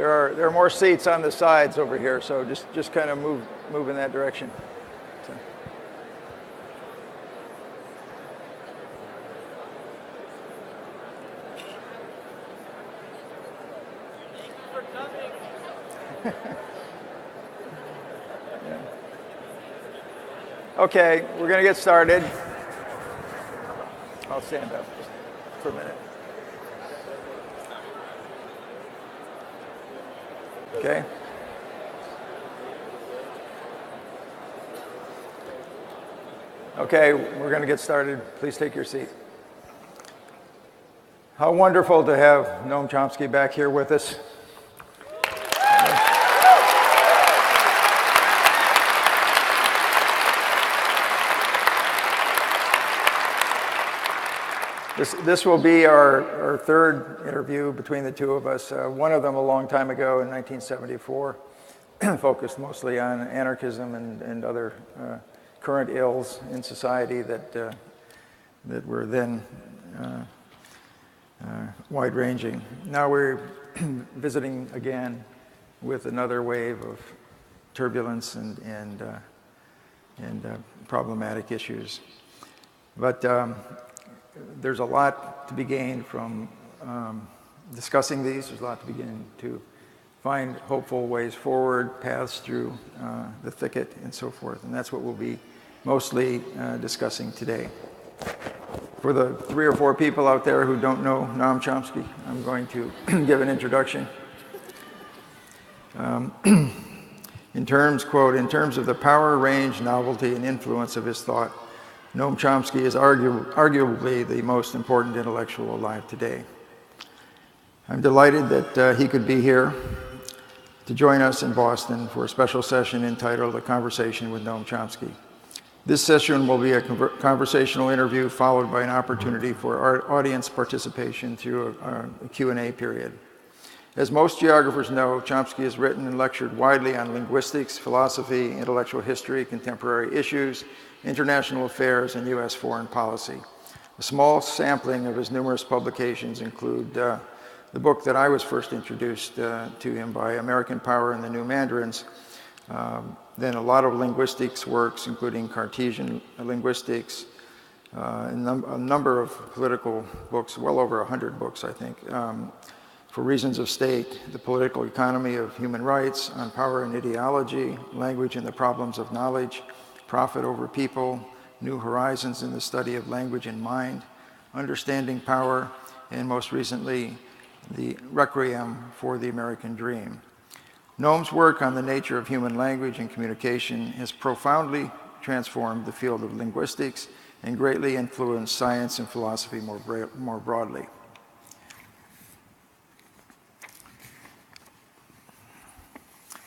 there are more seats on the sides over here, so just kind of move in that direction. So. Yeah. Okay, we're going to get started. I'll stand up just for a minute. Okay. Okay, we're going to get started. Please take your seat. How wonderful to have Noam Chomsky back here with us. This will be our third interview between the two of us. One of them a long time ago in 1974, focused mostly on anarchism and other current ills in society that were then wide-ranging. Now we're visiting again with another wave of turbulence and problematic issues. But there's a lot to be gained from discussing these. There's a lot to begin to find hopeful ways forward, paths through the thicket, and so forth. And that's what we'll be mostly discussing today. For the 3 or 4 people out there who don't know Noam Chomsky, I'm going to give an introduction. In terms of the power, range, novelty, and influence of his thought, Noam Chomsky is arguably the most important intellectual alive today. I'm delighted that he could be here to join us in Boston for a special session entitled A Conversation with Noam Chomsky. This session will be a conversational interview followed by an opportunity for our audience participation through a Q&A period. As most geographers know, Chomsky has written and lectured widely on linguistics, philosophy, intellectual history, contemporary issues, international affairs, and U.S. foreign policy. A small sampling of his numerous publications include the book that I was first introduced to him by, American Power and the New Mandarins, then a lot of linguistics works, including Cartesian linguistics, a number of political books, well over 100 books, I think, For Reasons of State, The Political Economy of Human Rights, On Power and Ideology, Language and the Problems of Knowledge, Profit over People, New Horizons in the Study of Language and Mind, Understanding Power, and most recently, the Requiem for the American Dream. Noam's work on the nature of human language and communication has profoundly transformed the field of linguistics and greatly influenced science and philosophy more broadly.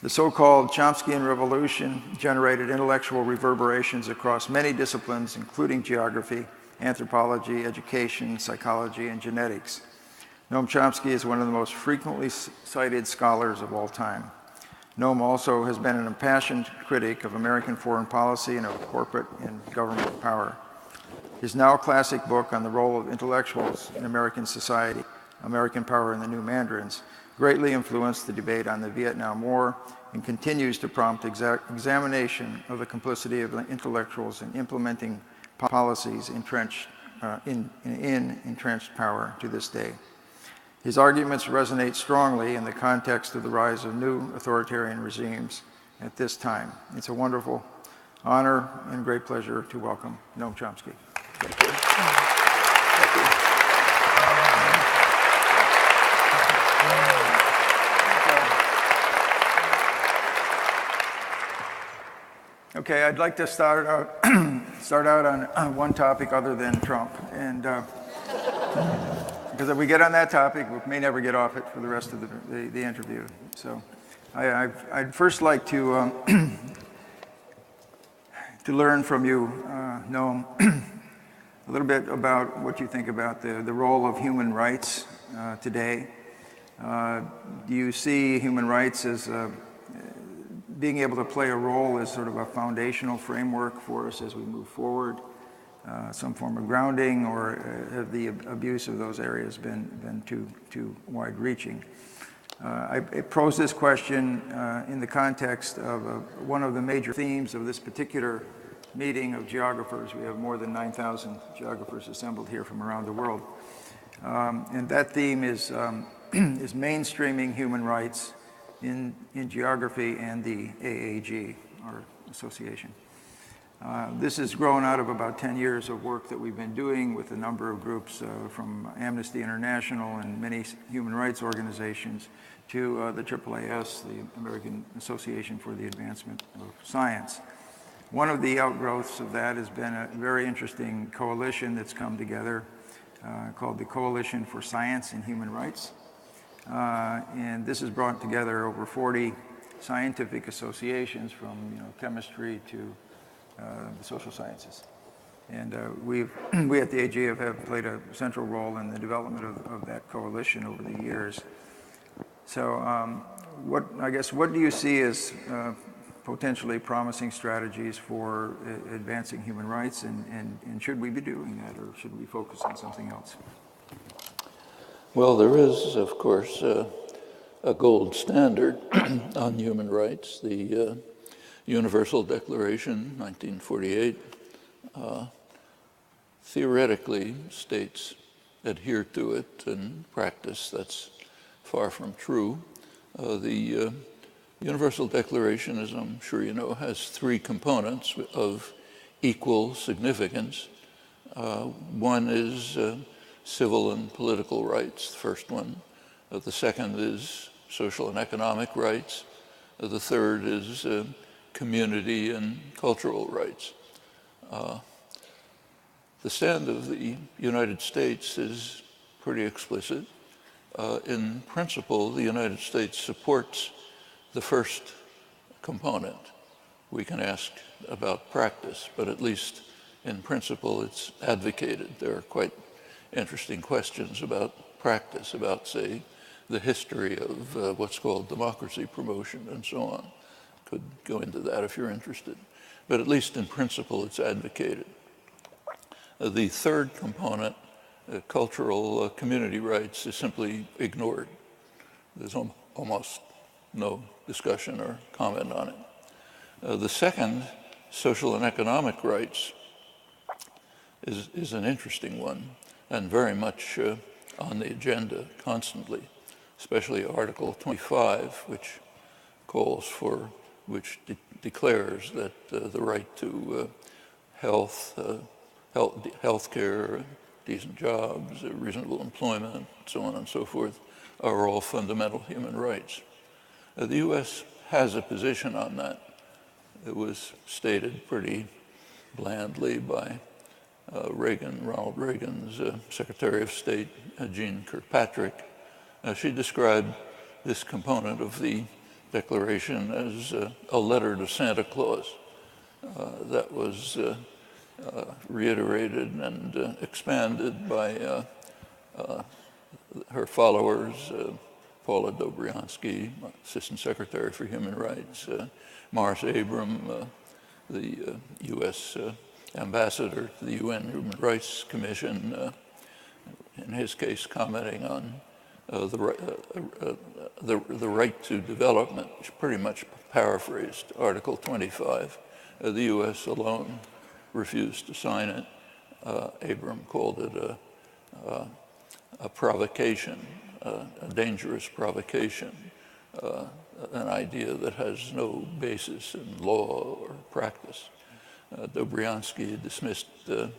The so-called Chomskyan revolution generated intellectual reverberations across many disciplines, including geography, anthropology, education, psychology, and genetics. Noam Chomsky is one of the most frequently cited scholars of all time. Noam also has been an impassioned critic of American foreign policy and of corporate and government power. His now classic book on the role of intellectuals in American society, American Power and the New Mandarins, greatly influenced the debate on the Vietnam War and continues to prompt examination of the complicity of intellectuals in implementing policies entrenched in entrenched power to this day. His arguments resonate strongly in the context of the rise of new authoritarian regimes at this time. It's a wonderful honor and great pleasure to welcome Noam Chomsky. Thank you. Okay, I'd like to start out on one topic other than Trump, and because if we get on that topic, we may never get off it for the rest of the interview. So, I'd first like to learn from you, Noam, a little bit about what you think about the role of human rights today. Do you see human rights as being able to play a role as sort of a foundational framework for us as we move forward, some form of grounding, or have the abuse of those areas been too wide-reaching? I pose this question in the context of one of the major themes of this particular meeting of geographers. We have more than 9,000 geographers assembled here from around the world. And that theme is mainstreaming human rights in geography and the AAG, our association. This has grown out of about 10 years of work that we've been doing with a number of groups from Amnesty International and many human rights organizations to the AAAS, the American Association for the Advancement of Science. One of the outgrowths of that has been a very interesting coalition that's come together called the Coalition for Science and Human Rights. And this has brought together over 40 scientific associations from chemistry to the social sciences. And we at the AG have played a central role in the development of that coalition over the years. So what do you see as potentially promising strategies for advancing human rights, and should we be doing that, or should we focus on something else? Well, there is, of course, a gold standard on human rights, the Universal Declaration, 1948, theoretically states adhere to it. In practice, that's far from true. The Universal Declaration, as I'm sure you know, has three components of equal significance. One is civil and political rights, the first one. The second is social and economic rights. The third is community and cultural rights. The stand of the United States is pretty explicit. In principle, the United States supports the first component. We can ask about practice, but at least in principle, it's advocated. There are quite interesting questions about practice, about, say, the history of what's called democracy promotion and so on. Could go into that if you're interested. But at least in principle, it's advocated. The third component, cultural community rights, is simply ignored. There's almost no discussion or comment on it. The second, social and economic rights, is an interesting one and very much on the agenda constantly, especially Article 25, which calls for, declares that the right to health care, decent jobs, reasonable employment, so on and so forth, are all fundamental human rights. The U.S. has a position on that. It was stated pretty blandly by Ronald Reagan's Secretary of State, Jeane Kirkpatrick. She described this component of the Declaration as a letter to Santa Claus that was reiterated and expanded by her followers, Paula Dobriansky, Assistant Secretary for Human Rights, Morris Abram, the U.S. Ambassador to the UN Human Rights Commission, in his case commenting on the right to development, which pretty much paraphrased Article 25. The U.S. alone refused to sign it. Abram called it a provocation, a dangerous provocation, an idea that has no basis in law or practice. Dobriansky dismissed the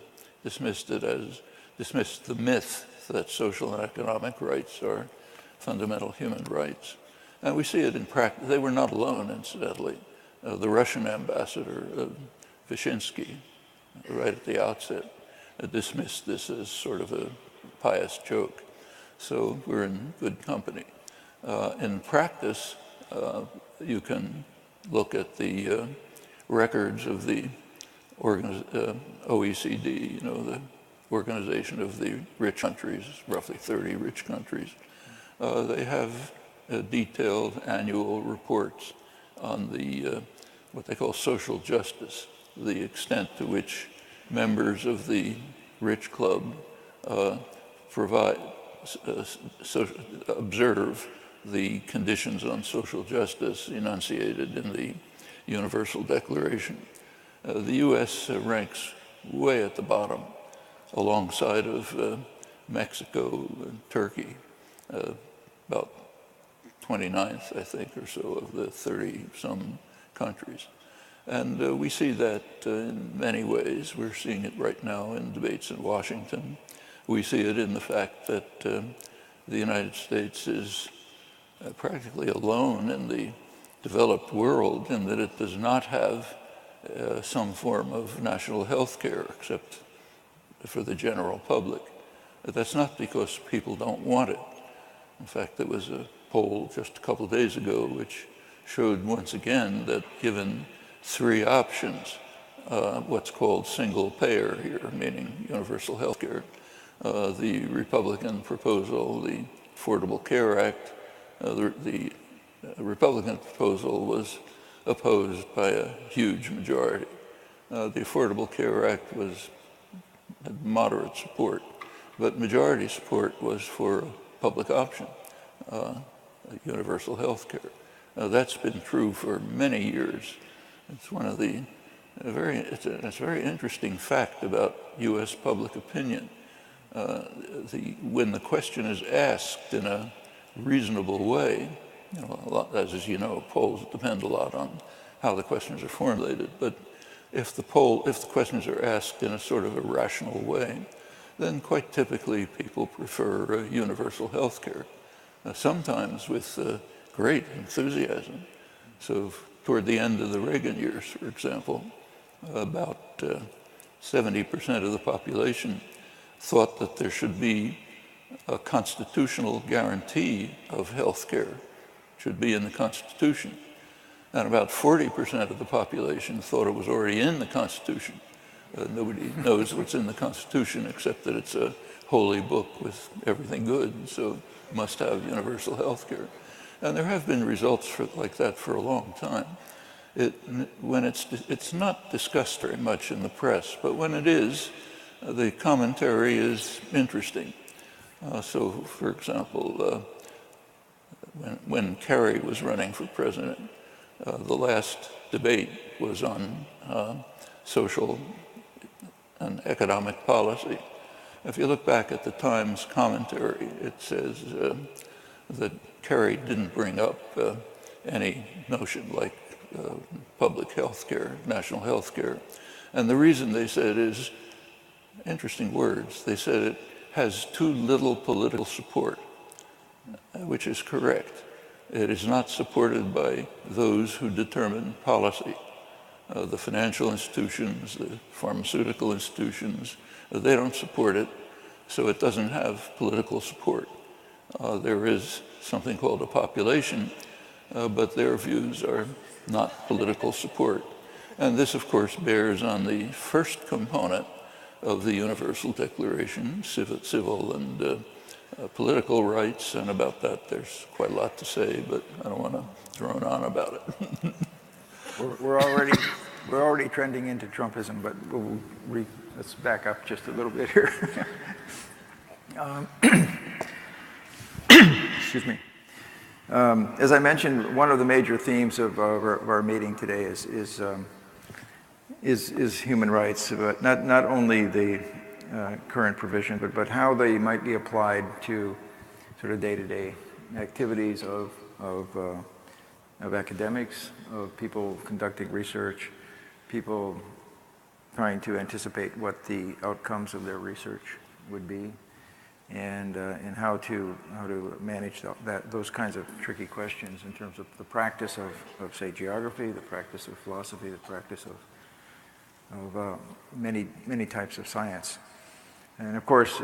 myth that social and economic rights are fundamental human rights. And we see it in practice. They were not alone, incidentally. The Russian ambassador, Vyshinsky, right at the outset, dismissed this as sort of a pious joke. So we're in good company. In practice, you can look at the records of the OECD, the Organization of the Rich Countries, roughly 30 rich countries. They have detailed annual reports on the what they call social justice, the extent to which members of the rich club observe the conditions on social justice enunciated in the Universal Declaration. The U.S. ranks way at the bottom, alongside of Mexico and Turkey, about 29th, I think, or so of the 30-some countries. And we see that in many ways. We're seeing it right now in debates in Washington. We see it in the fact that the United States is practically alone in the developed world in that it does not have some form of national health care except for the general public. That's not because people don't want it. In fact, there was a poll just a couple of days ago which showed once again that given three options, what's called single payer here, meaning universal health care, the Republican proposal, the Affordable Care Act, the Republican proposal was opposed by a huge majority. The Affordable Care Act had moderate support, but majority support was for public option, universal health care. That's been true for many years. It's one of the it's a very interesting fact about U.S. public opinion. When the question is asked in a reasonable way, as you know, polls depend a lot on how the questions are formulated. But if the questions are asked in a sort of a rational way, then quite typically people prefer universal health care. Sometimes with great enthusiasm. So toward the end of the Reagan years, for example, about 70% of the population thought that there should be a constitutional guarantee of health care, should be in the Constitution. And about 40% of the population thought it was already in the Constitution. Nobody knows what's in the Constitution except that it's a holy book with everything good, and so must have universal health care. And there have been results like that for a long time. It's not discussed very much in the press, but when it is, the commentary is interesting. So, for example, when Kerry was running for president, the last debate was on social and economic policy. If you look back at the Times commentary, it says that Kerry didn't bring up any notion like public health care, national health care. And the reason they said is, interesting words, they said it has too little political support, which is correct. It is not supported by those who determine policy. The financial institutions, the pharmaceutical institutions, they don't support it, so it doesn't have political support. There is something called a population, but their views are not political support. And this, of course, bears on the first component of the Universal Declaration, civil and political rights, and about that there's quite a lot to say, but I don't want to drone on about it. We're already trending into Trumpism, but let's back up just a little bit here. Excuse me. As I mentioned, one of the major themes of our meeting today is human rights, but not only the current provision, but how they might be applied to sort of day-to-day activities of academics, of people conducting research, people trying to anticipate what the outcomes of their research would be, and how to manage those kinds of tricky questions in terms of the practice of say geography, the practice of philosophy, the practice of many types of science. And of course,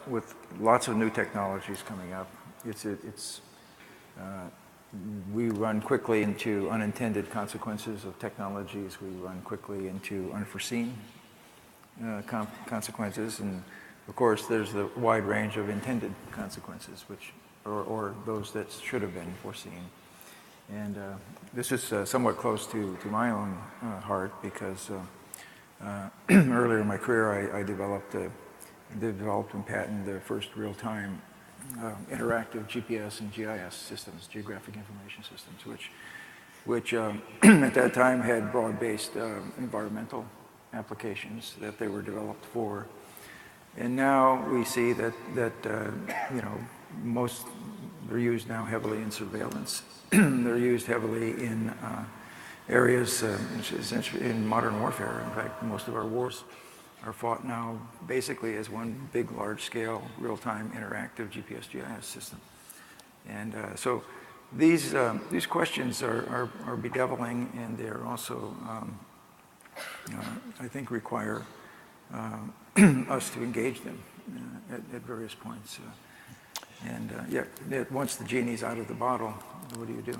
with lots of new technologies coming up, we run quickly into unintended consequences of technologies. We run quickly into unforeseen consequences, and of course, there's the wide range of intended consequences, or those that should have been foreseen. And this is somewhat close to my own heart because earlier in my career, I developed and patented the first real-time interactive GPS and GIS systems, geographic information systems, which at that time had broad-based environmental applications that they were developed for. And now we see that you know, they're used now heavily in surveillance. They're used heavily in areas, essentially in modern warfare. In fact, most of our wars are fought now basically as one big, large-scale, real-time interactive GPS GIS system. And so these questions are bedeviling, and they're also, I think, require us to engage them at various points. Once the genie's out of the bottle, what do you do?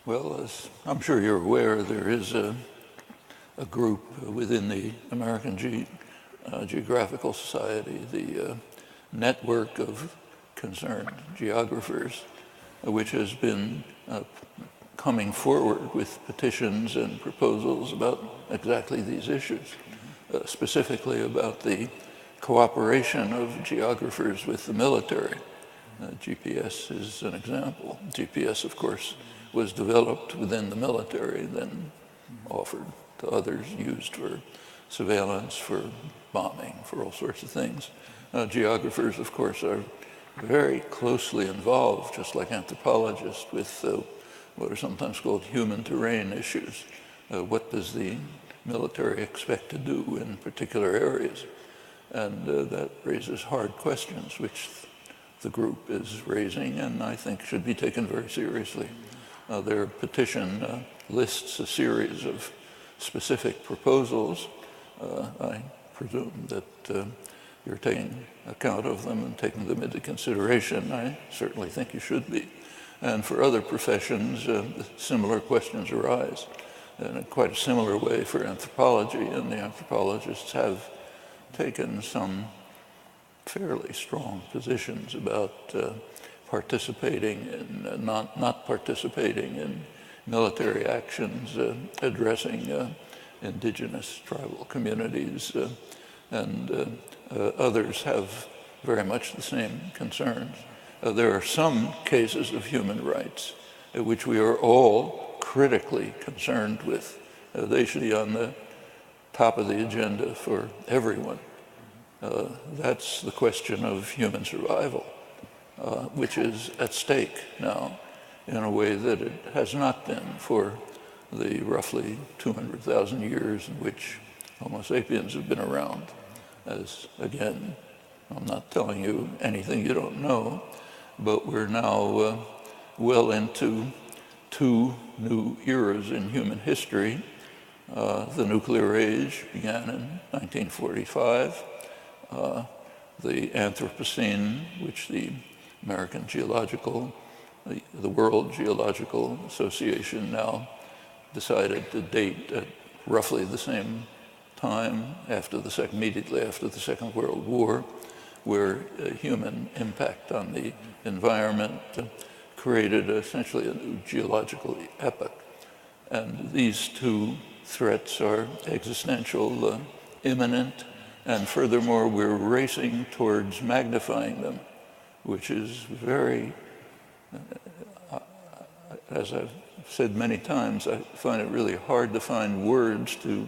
Well, as I'm sure you're aware, there is a group within the American Geographical Society, the network of concerned geographers, which has been coming forward with petitions and proposals about exactly these issues, specifically about the cooperation of geographers with the military. GPS is an example. GPS, of course, was developed within the military, then offered to others, used for surveillance, for bombing, for all sorts of things. Geographers, of course, are very closely involved, just like anthropologists, with what are sometimes called human terrain issues. What does the military expect to do in particular areas? And that raises hard questions, which the group is raising, and I think should be taken very seriously. Their petition lists a series of specific proposals. I presume that you're taking account of them and taking them into consideration. I certainly think you should be. And for other professions, similar questions arise in quite a similar way for anthropology, and the anthropologists have taken some fairly strong positions about participating in, not participating in military actions addressing indigenous tribal communities, and others have very much the same concerns. There are some cases of human rights which we are all critically concerned with. They should be on the top of the agenda for everyone. That's the question of human survival, which is at stake now in a way that it has not been for the roughly 200,000 years in which Homo sapiens have been around. As, again, I'm not telling you anything you don't know, but we're now well into two new eras in human history. The nuclear age began in 1945. The Anthropocene, which the American Geological, the World Geological Association now decided to date at roughly the same time immediately after the Second World War, where human impact on the environment created essentially a new geological epoch. And these two threats are existential, imminent, and furthermore, we're racing towards magnifying them, which is very, as I've said many times, I find it really hard to find words to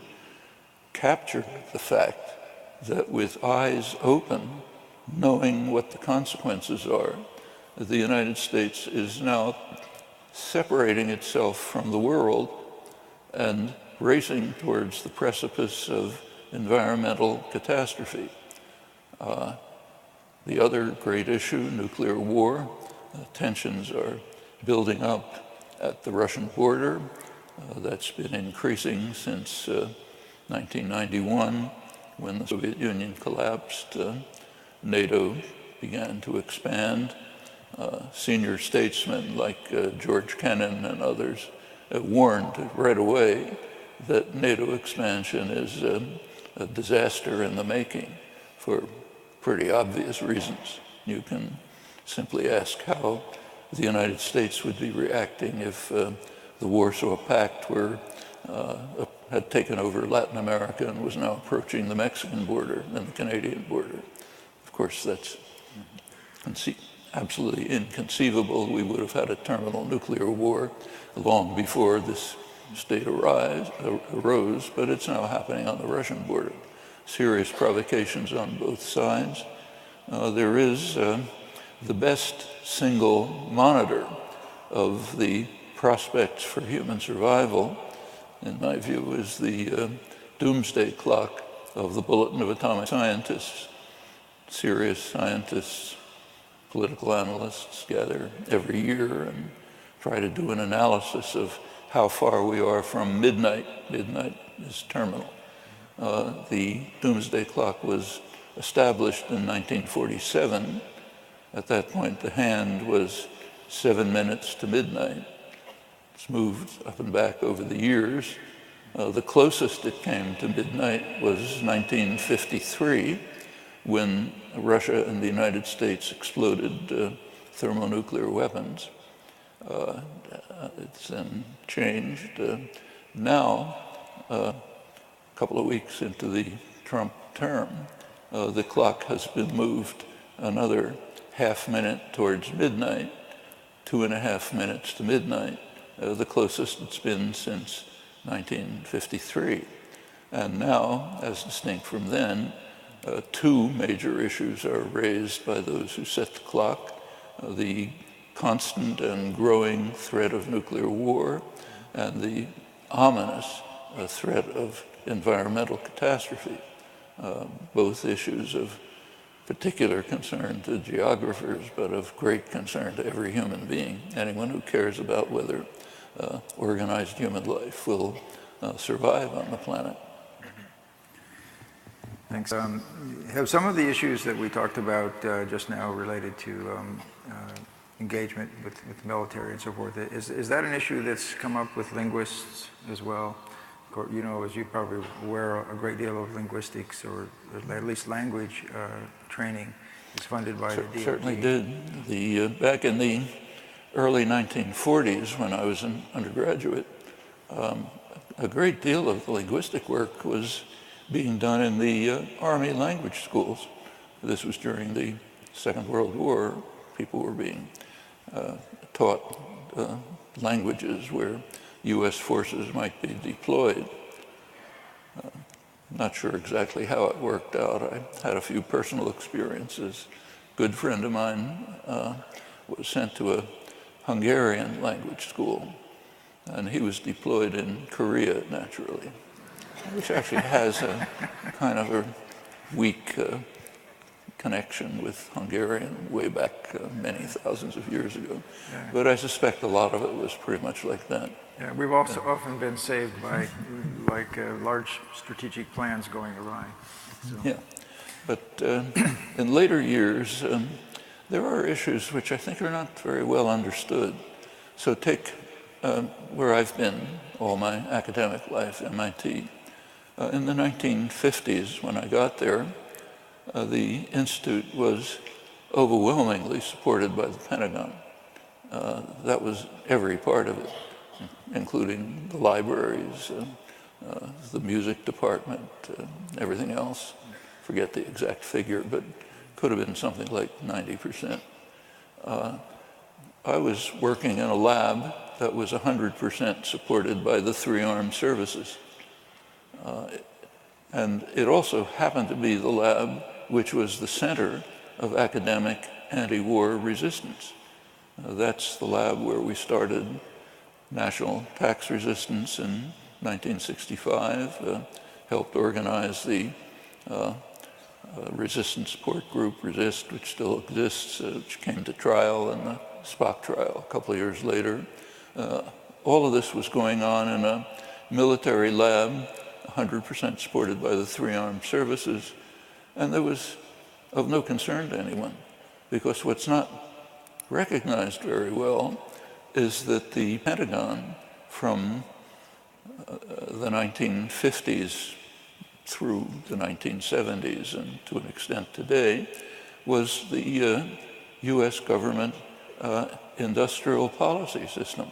capture the fact that with eyes open, knowing what the consequences are, the United States is now separating itself from the world and racing towards the precipice of environmental catastrophe. The other great issue, nuclear war, tensions are building up at the Russian border. That's been increasing since 1991, when the Soviet Union collapsed. NATO began to expand. Senior statesmen like George Kennan and others warned right away that NATO expansion is a disaster in the making for pretty obvious reasons. You can simply ask how the United States would be reacting if the Warsaw Pact had taken over Latin America and was now approaching the Mexican border and the Canadian border. Of course, that's absolutely inconceivable. We would have had a terminal nuclear war long before this state arose, but it's now happening on the Russian border. Serious provocations on both sides. There is the best single monitor of the prospects for human survival, in my view, is the doomsday clock of the Bulletin of Atomic Scientists. Serious scientists, political analysts gather every year and try to do an analysis of how far we are from midnight. Midnight is terminal. The doomsday clock was established in 1947. At that point, the hand was 7 minutes to midnight. It's moved up and back over the years. The closest it came to midnight was 1953, when Russia and the United States exploded thermonuclear weapons. It's then changed. Now, a couple of weeks into the Trump term, the clock has been moved another half minute towards midnight, 2.5 minutes to midnight, the closest it's been since 1953. And now, as distinct from then, two major issues are raised by those who set the clock: the constant and growing threat of nuclear war and the ominous threat of environmental catastrophe, both issues of particular concern to geographers, but of great concern to every human being, anyone who cares about whether organized human life will survive on the planet. Thanks. Have some of the issues that we talked about just now related to engagement with the military and so forth, is that an issue that's come up with linguists as well? You know, as you're probably aware, a great deal of linguistics, or at least language training, is funded by the DoD. Certainly did. Back in the early 1940s, when I was an undergraduate, a great deal of the linguistic work was being done in the Army language schools. This was during the Second World War. People were being taught languages where U.S. forces might be deployed. Not sure exactly how it worked out. I had a few personal experiences. A good friend of mine was sent to a Hungarian language school, and he was deployed in Korea, naturally, which actually has a kind of a weak connection with Hungarian way back many thousands of years ago. Yeah. But I suspect a lot of it was pretty much like that. Yeah, we've also often been saved by large strategic plans going awry. So. Yeah, but in later years, there are issues which I think are not very well understood. So take where I've been all my academic life, MIT. In the 1950s, when I got there, the Institute was overwhelmingly supported by the Pentagon. That was every part of it, including the libraries, the music department, everything else. Forget the exact figure, but could have been something like 90%. I was working in a lab that was 100% supported by the three armed services. And it also happened to be the lab which was the center of academic anti-war resistance. That's the lab where we started national tax resistance in 1965, helped organize the resistance support group, Resist, which still exists, which came to trial in the Spock trial a couple of years later. All of this was going on in a military lab, 100% supported by the three armed services, and there was of no concern to anyone, because what's not recognized very well is that the Pentagon, from the 1950s through the 1970s and to an extent today, was the US government industrial policy system.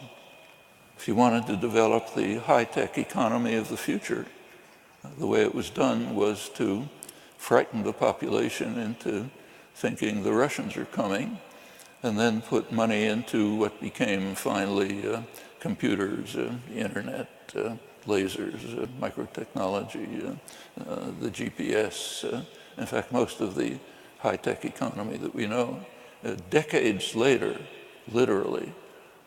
If you wanted to develop the high-tech economy of the future, the way it was done was to frighten the population into thinking the Russians are coming, and then put money into what became finally computers, the internet, lasers, microtechnology, the GPS. In fact, most of the high-tech economy that we know, decades later, literally,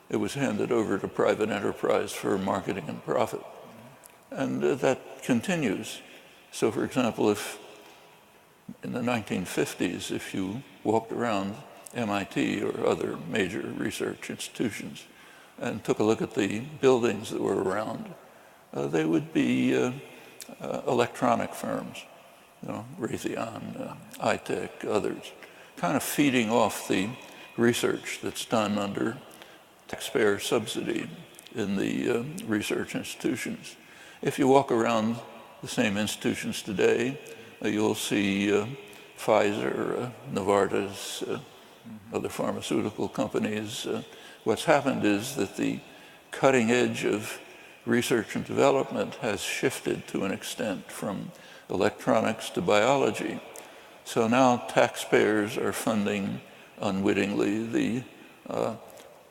it was handed over to private enterprise for marketing and profit. And that continues. So, for example, if in the 1950s, if you walked around MIT or other major research institutions and took a look at the buildings that were around, they would be electronic firms, Raytheon, iTech, others, kind of feeding off the research that's done under taxpayer subsidy in the research institutions. If you walk around the same institutions today, you'll see Pfizer, Novartis, other pharmaceutical companies. What's happened is that the cutting edge of research and development has shifted to an extent from electronics to biology. So now taxpayers are funding unwittingly the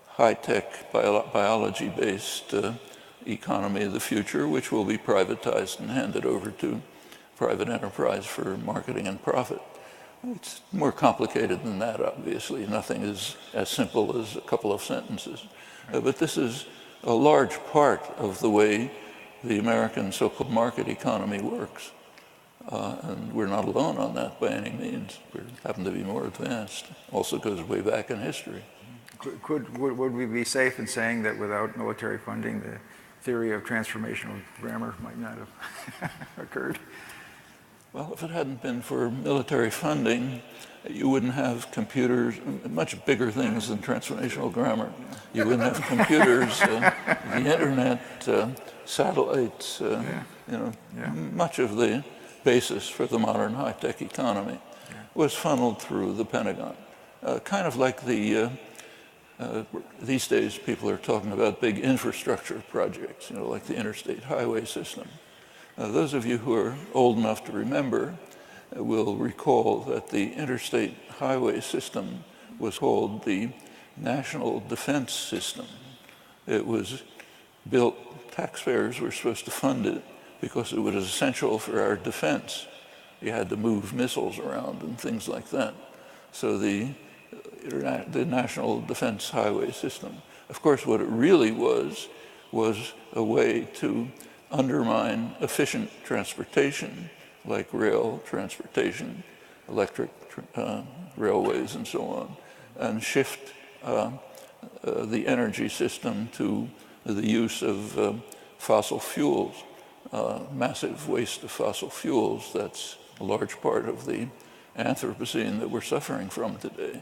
high-tech biology-based economy of the future, which will be privatized and handed over to private enterprise for marketing and profit. It's more complicated than that, obviously. Nothing is as simple as a couple of sentences. But this is a large part of the way the American so-called market economy works. And we're not alone on that by any means. We happen to be more advanced. Also goes way back in history. Would we be safe in saying that without military funding, the theory of transformational grammar might not have occurred? Well, if it hadn't been for military funding, you wouldn't have computers, much bigger things than transformational grammar. You wouldn't have computers, the internet, satellites, much of the basis for the modern high-tech economy was funneled through the Pentagon. Kind of like these days people are talking about big infrastructure projects, like the interstate highway system. Those of you who are old enough to remember will recall that the interstate highway system was called the National Defense System. It was built, taxpayers were supposed to fund it because it was essential for our defense. You had to move missiles around and things like that. So the National Defense Highway System. Of course, what it really was a way to undermine efficient transportation, like rail transportation, electric railways and so on, and shift the energy system to the use of fossil fuels, massive waste of fossil fuels. That's a large part of the Anthropocene that we're suffering from today.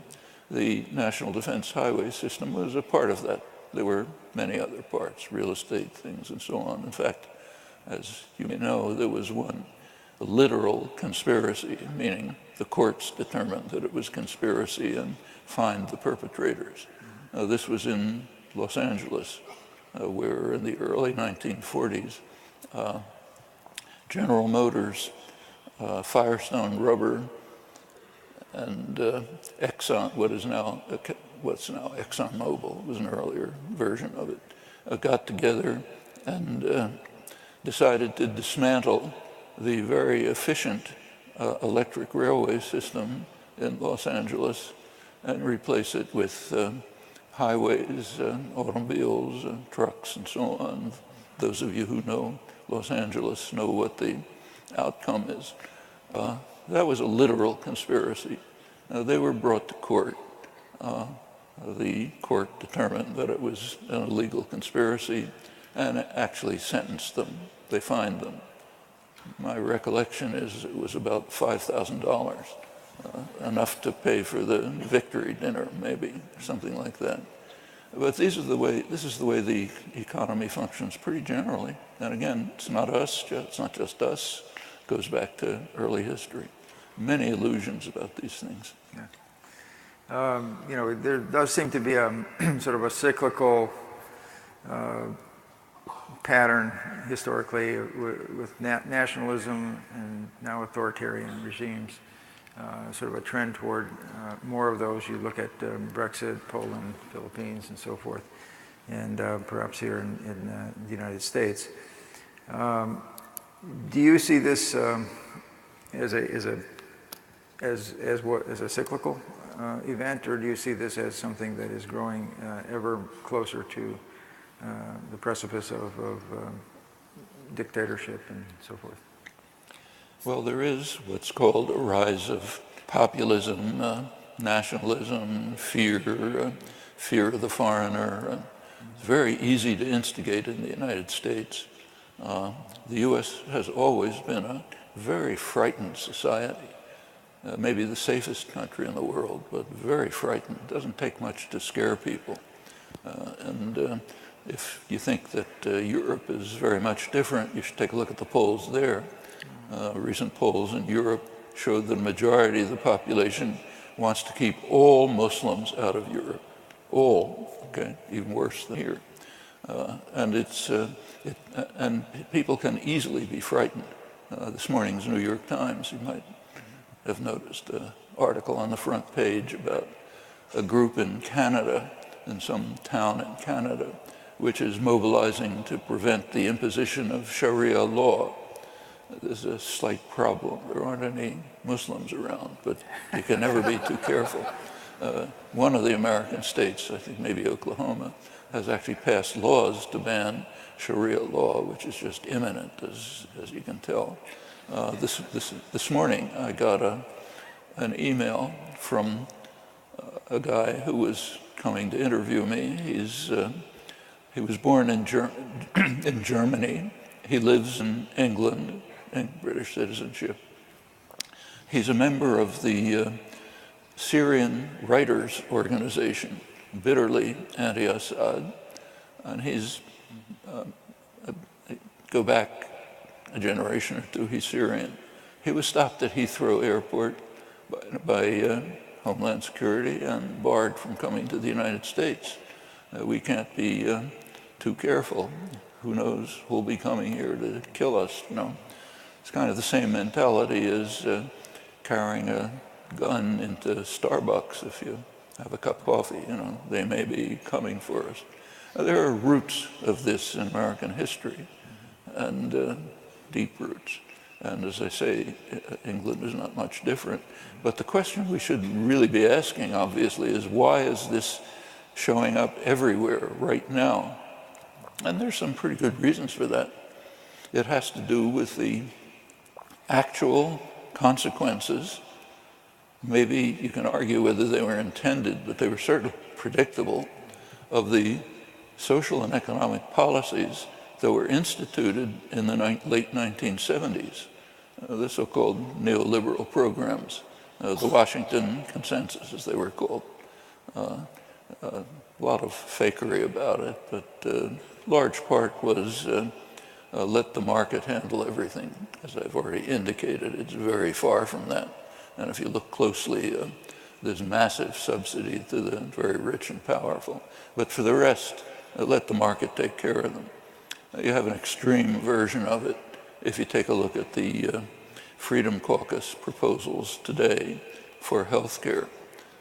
The National Defense Highway System was a part of that. There were many other parts, real estate things and so on. In fact, as you may know, there was one literal conspiracy, meaning the courts determined that it was conspiracy and fined the perpetrators. This was in Los Angeles, where in the early 1940s, General Motors, Firestone Rubber, and Exxon, what's now ExxonMobil, was an earlier version of it, got together and decided to dismantle the very efficient electric railway system in Los Angeles and replace it with highways, automobiles, trucks, and so on. Those of you who know Los Angeles know what the outcome is. That was a literal conspiracy. They were brought to court. The court determined that it was an illegal conspiracy and actually sentenced them. They fined them. My recollection is it was about $5,000, enough to pay for the victory dinner, maybe, something like that. But this is the way the economy functions pretty generally. And again, it's not us, it's not just us. It goes back to early history. Many illusions about these things. Yeah. There does seem to be a sort of a cyclical pattern historically with nationalism and now authoritarian regimes. sort of a trend toward more of those. You look at Brexit, Poland, Philippines, and so forth, and perhaps here in the United States. Do you see this as a cyclical event, or do you see this as something that is growing ever closer to the precipice of dictatorship and so forth? Well, there is what's called a rise of populism, nationalism, fear of the foreigner. It's very easy to instigate in the United States. The U.S. has always been a very frightened society, maybe the safest country in the world, but very frightened. It doesn't take much to scare people. If you think that Europe is very much different, you should take a look at the polls there. Recent polls in Europe showed the majority of the population wants to keep all Muslims out of Europe. All, okay, even worse than here. And people can easily be frightened. This morning's New York Times, you might have noticed an article on the front page about a group in Canada, in some town in Canada, which is mobilizing to prevent the imposition of Sharia law. There's a slight problem. There aren't any Muslims around, but you can never be too careful. One of the American states, I think maybe Oklahoma, has actually passed laws to ban Sharia law, which is just imminent, as you can tell. This morning, I got an email from a guy who was coming to interview me. He was born in Germany. He lives in England, in British citizenship. He's a member of the Syrian Writers Organization, bitterly anti-Assad, and he's go back a generation or two, he's Syrian. He was stopped at Heathrow Airport by Homeland Security and barred from coming to the United States. We can't be too careful. Who knows who'll be coming here to kill us, you know. It's kind of the same mentality as carrying a gun into Starbucks. If you have a cup of coffee, you know, they may be coming for us. There are roots of this in American history, and deep roots. And as I say, England is not much different. But the question we should really be asking, obviously, is why is this showing up everywhere right now? And there's some pretty good reasons for that. It has to do with the actual consequences. Maybe you can argue whether they were intended, but they were certainly predictable, of the social and economic policies that were instituted in the late 1970s, the so-called neoliberal programs, the Washington Consensus, as they were called. A lot of fakery about it, but large part was let the market handle everything. As I've already indicated, it's very far from that. And if you look closely, there's massive subsidy to the very rich and powerful. But for the rest, let the market take care of them. You have an extreme version of it if you take a look at the Freedom Caucus proposals today for health care.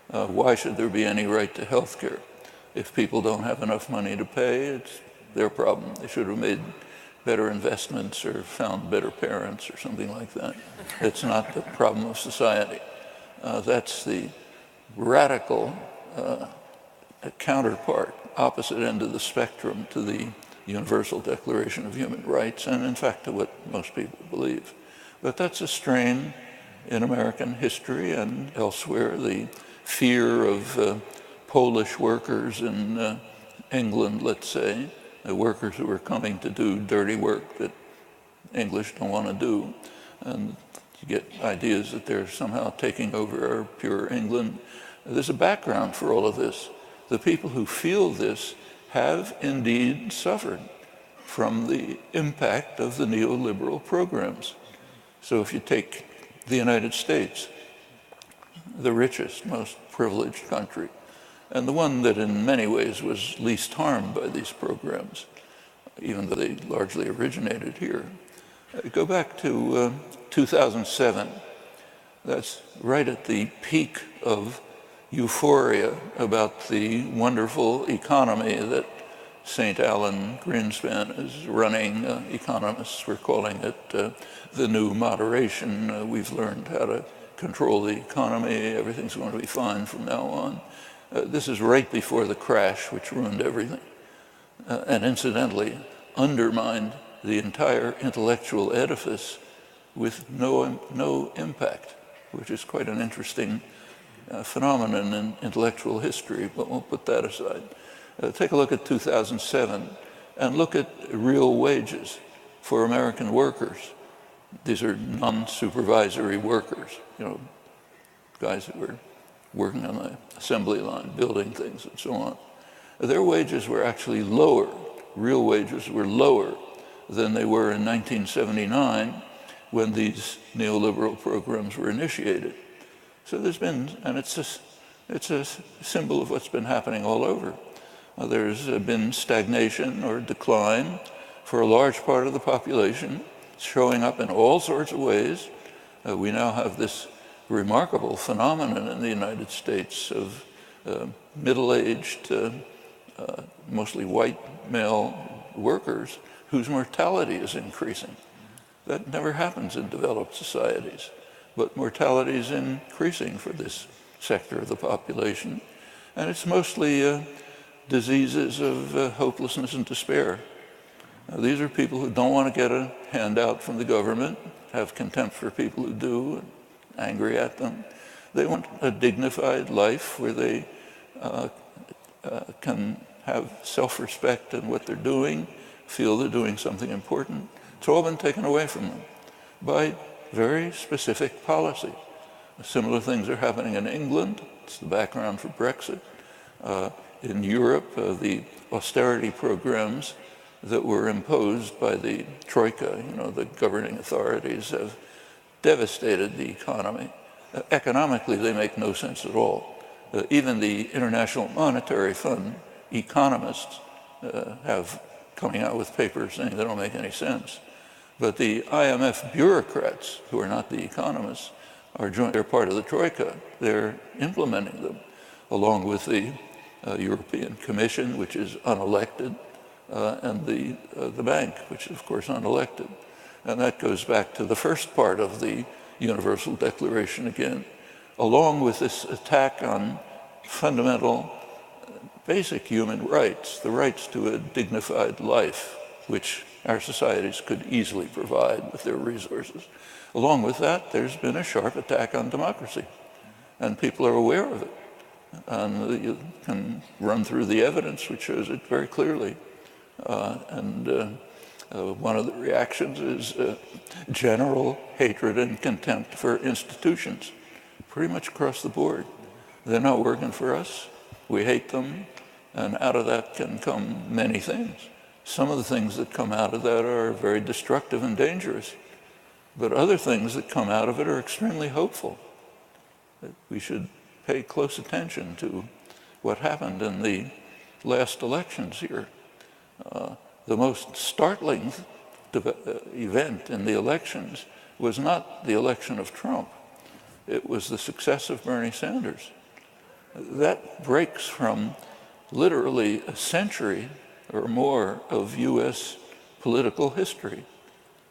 Why should there be any right to health care? If people don't have enough money to pay, it's their problem. They should have made better investments or found better parents or something like that. It's not the problem of society. That's the radical counterpart, opposite end of the spectrum to the Universal Declaration of Human Rights, and in fact to what most people believe. But that's a strain in American history and elsewhere. The fear of Polish workers in England, let's say, the workers who are coming to do dirty work that English don't want to do. And you get ideas that they're somehow taking over our pure England. There's a background for all of this. The people who feel this have indeed suffered from the impact of the neoliberal programs. So if you take the United States, the richest, most privileged country, and the one that in many ways was least harmed by these programs, even though they largely originated here. Go back to 2007. That's right at the peak of euphoria about the wonderful economy that St. Alan Greenspan is running. Economists were calling it the new moderation. We've learned how to control the economy. Everything's going to be fine from now on. This is right before the crash, which ruined everything, and incidentally undermined the entire intellectual edifice with no impact, which is quite an interesting phenomenon in intellectual history, but we'll put that aside. Take a look at 2007 and look at real wages for American workers. These are non-supervisory workers, guys that were working on the assembly line, building things and so on. Their wages were actually lower, real wages were lower than they were in 1979 when these neoliberal programs were initiated. So there's been, and it's a symbol of what's been happening all over. There's been stagnation or decline for a large part of the population, showing up in all sorts of ways. We now have this remarkable phenomenon in the United States of middle-aged, mostly white male workers whose mortality is increasing. That never happens in developed societies, but mortality is increasing for this sector of the population. And it's mostly diseases of hopelessness and despair. These are people who don't want to get a handout from the government, have contempt for people who do, and angry at them. They want a dignified life where they can have self-respect in what they're doing, feel they're doing something important. It's all been taken away from them by very specific policy. Similar things are happening in England. It's the background for Brexit. In Europe, the austerity programs that were imposed by the Troika, the governing authorities, have devastated the economy. Economically, they make no sense at all. Even the International Monetary Fund economists have coming out with papers saying they don't make any sense. But the IMF bureaucrats, who are not the economists, they're part of the Troika. They're implementing them, along with the European Commission, which is unelected, and the bank, which is, of course, unelected. And that goes back to the first part of the Universal Declaration again, along with this attack on fundamental, basic human rights, the rights to a dignified life, which our societies could easily provide with their resources. Along with that, there's been a sharp attack on democracy, and people are aware of it. And you can run through the evidence, which shows it very clearly. One of the reactions is general hatred and contempt for institutions, pretty much across the board. They're not working for us. We hate them. And out of that can come many things. Some of the things that come out of that are very destructive and dangerous. But other things that come out of it are extremely hopeful. We should pay close attention to what happened in the last elections here. The most startling event in the elections was not the election of Trump. It was the success of Bernie Sanders. That breaks from literally a century or more of U.S. political history.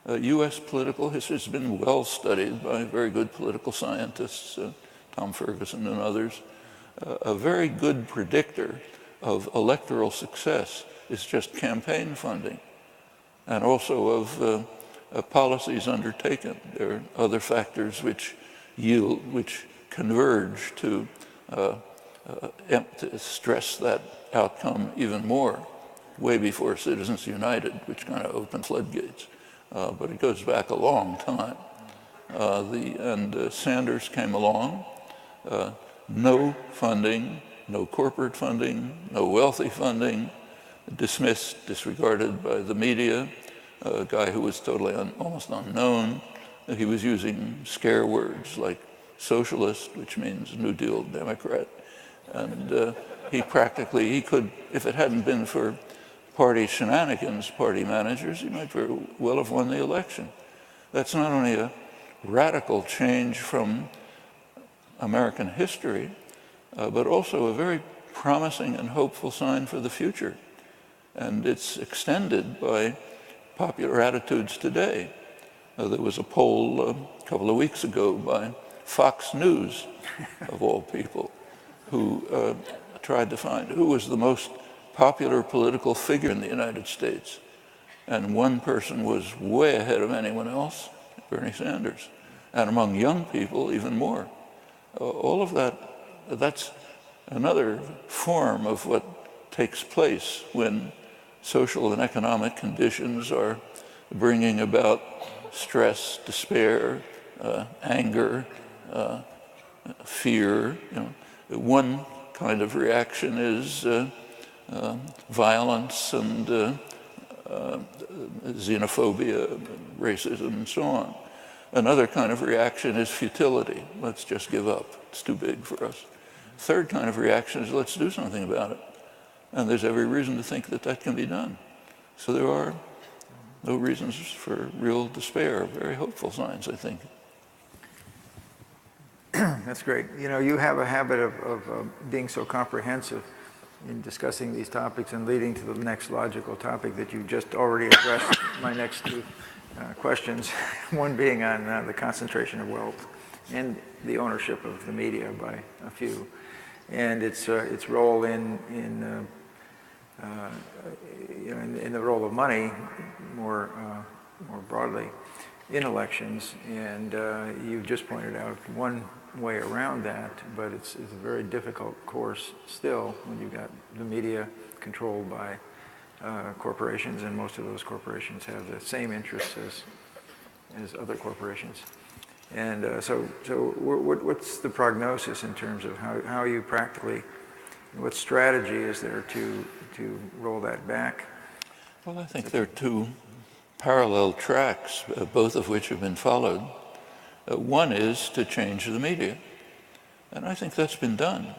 U.S. political history has been well studied by very good political scientists, Tom Ferguson and others. A very good predictor of electoral success is just campaign funding, and also of policies undertaken. There are other factors which converge to stress that outcome even more, way before Citizens United, which kind of opened floodgates. But it goes back a long time. Sanders came along, no funding, no corporate funding, no wealthy funding, dismissed, disregarded by the media, a guy who was totally almost unknown. He was using scare words like socialist, which means New Deal Democrat. And he could, if it hadn't been for party shenanigans, party managers, he might very well have won the election. That's not only a radical change from American history, but also a very promising and hopeful sign for the future. And it's extended by popular attitudes today. There was a poll a couple of weeks ago by Fox News, of all people, who tried to find who was the most popular political figure in the United States. And one person was way ahead of anyone else, Bernie Sanders. And among young people, even more. All of that, that's another form of what takes place when social and economic conditions are bringing about stress, despair, anger, fear. One kind of reaction is violence and xenophobia, racism, and so on. Another kind of reaction is futility. Let's just give up. It's too big for us. Third kind of reaction is let's do something about it. And there's every reason to think that that can be done. So there are no reasons for real despair, very hopeful signs, I think. That's great. You have a habit of being so comprehensive in discussing these topics and leading to the next logical topic that you just already addressed my next two questions, one being on the concentration of wealth and the ownership of the media by a few, and its role in the role of money more broadly in elections. And you've just pointed out one way around that, but it's a very difficult course still when you've got the media controlled by corporations, and most of those corporations have the same interests as other corporations. And so what's the prognosis in terms of how you practically, what strategy is there to roll that back? Well, I think there are two parallel tracks, both of which have been followed. One is to change the media, and I think that's been done.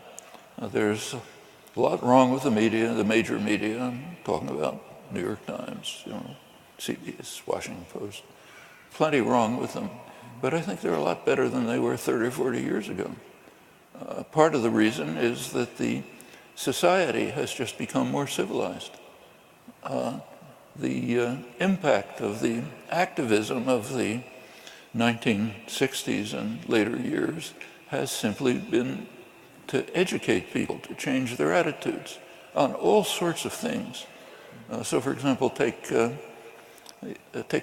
There's a lot wrong with the media, the major media. I'm talking about New York Times, CBS, Washington Post. Plenty wrong with them, but I think they're a lot better than they were 30 or 40 years ago. Part of the reason is that the society has just become more civilized. The impact of the activism of the 1960s and later years has simply been to educate people, to change their attitudes on all sorts of things. So, for example, take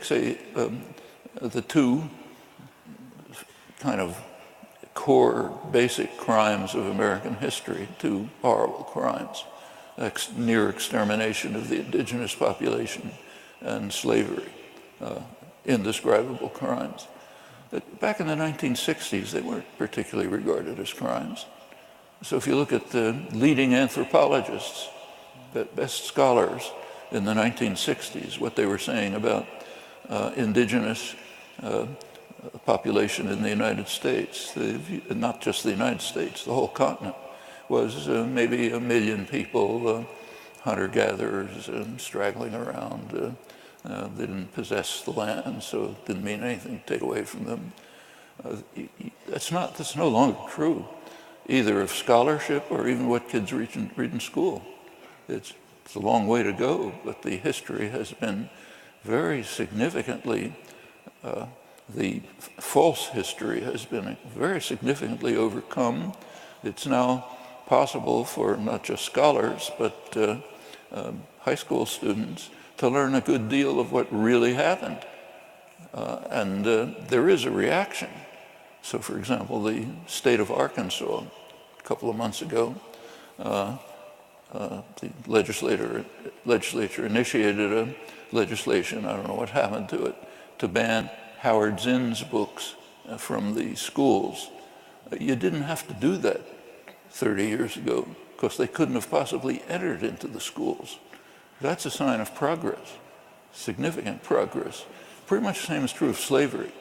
say the two kind of core basic crimes of American history, two horrible crimes: near extermination of the indigenous population and slavery, indescribable crimes. But back in the 1960s, they weren't particularly regarded as crimes. So if you look at the leading anthropologists, the best scholars in the 1960s, what they were saying about indigenous population in the United States, not just the United States, the whole continent, was maybe 1 million people, hunter-gatherers, straggling around. They didn't possess the land, so it didn't mean anything to take away from them. That's no longer true, either of scholarship or even what kids read in school. It's a long way to go, but the history has been very significantly, the false history has been very significantly overcome. It's now possible for not just scholars, but high school students to learn a good deal of what really happened. And there is a reaction. So, for example, the state of Arkansas, a couple of months ago, the legislature initiated a legislation, I don't know what happened to it, to ban Howard Zinn's books from the schools. You didn't have to do that 30 years ago because they couldn't have possibly entered into the schools. That's a sign of progress, significant progress. Pretty much the same is true of slavery.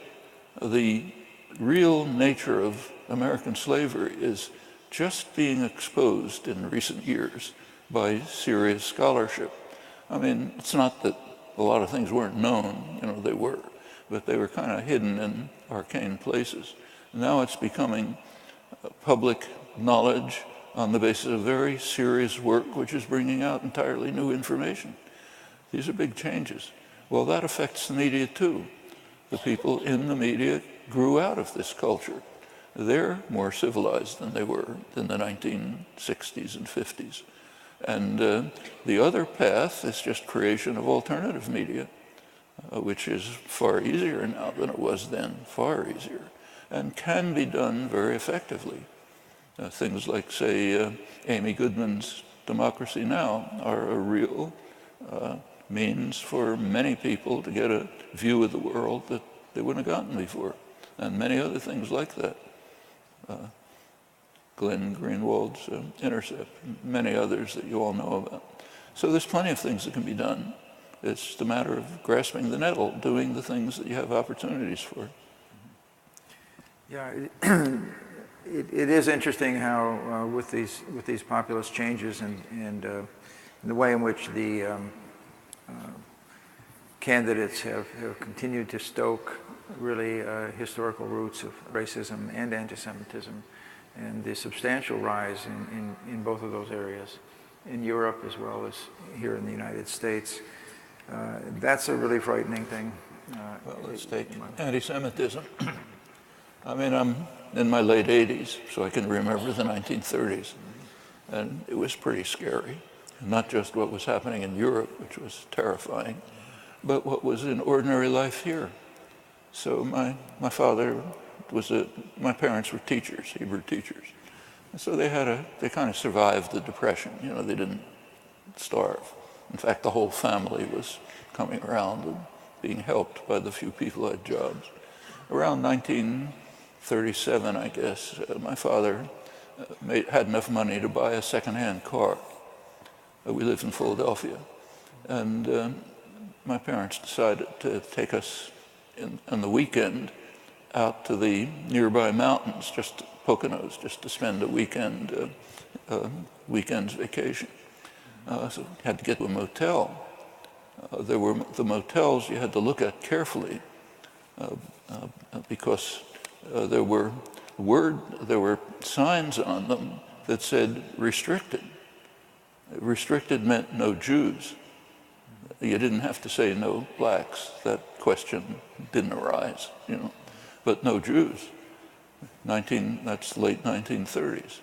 The real nature of American slavery is just being exposed in recent years by serious scholarship. I mean, it's not that a lot of things weren't known, they were, but they were kind of hidden in arcane places. Now it's becoming public knowledge on the basis of very serious work, which is bringing out entirely new information. These are big changes. Well, that affects the media too. The people in the media grew out of this culture. They're more civilized than they were in the 1960s and 50s. And the other path is just creation of alternative media, which is far easier now than it was then, far easier, and can be done very effectively. Things like, say, Amy Goodman's Democracy Now! Are a real means for many people to get a view of the world that they wouldn't have gotten before, and many other things like that. Glenn Greenwald's Intercept, many others that you all know about. So there's plenty of things that can be done. It's the matter of grasping the nettle, doing the things that you have opportunities for. Yeah, it is interesting how with these populist changes and the way in which the candidates have continued to stoke really historical roots of racism and anti-Semitism, and the substantial rise in both of those areas, in Europe as well as here in the United States. That's a really frightening thing. Well, let's take anti-Semitism. I mean, I'm in my late 80s, so I can remember the 1930s, and it was pretty scary. Not just what was happening in Europe, which was terrifying, but what was in ordinary life here. So my father my parents were teachers, Hebrew teachers. And so they kind of survived the Depression. You know, they didn't starve. In fact, the whole family was coming around and being helped by the few people who had jobs. Around 1937, I guess, my father had enough money to buy a second-hand car. We lived in Philadelphia. And my parents decided to take us on the weekend out to the nearby mountains, just Poconos, just to spend a weekend's vacation. So we had to get to a motel. There were the motels you had to look at carefully because there were signs on them that said restricted. Restricted meant no Jews. You didn't have to say no blacks. That question didn't arise, you know. But no Jews. That's late 1930s.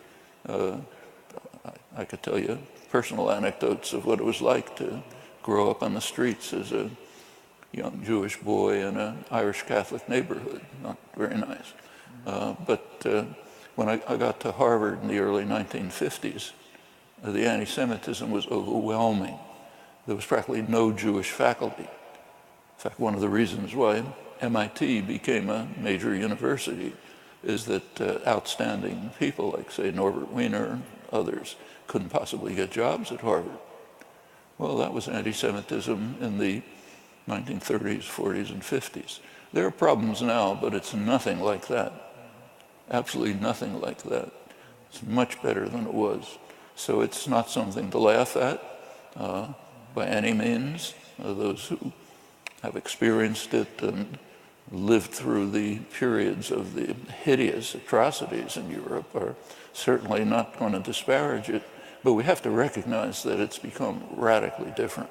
I could tell you personal anecdotes of what it was like to grow up on the streets as a young Jewish boy in an Irish Catholic neighborhood. Not very nice. But when I got to Harvard in the early 1950s, the anti-Semitism was overwhelming. There was practically no Jewish faculty. In fact, one of the reasons why MIT became a major university is that outstanding people like, say, Norbert Wiener and others couldn't possibly get jobs at Harvard. Well, that was anti-Semitism in the 1930s, 40s, and 50s. There are problems now, but it's nothing like that. Absolutely nothing like that. It's much better than it was. So it's not something to laugh at by any means. Those who have experienced it and lived through the periods of the hideous atrocities in Europe are certainly not going to disparage it, but we have to recognize that it's become radically different.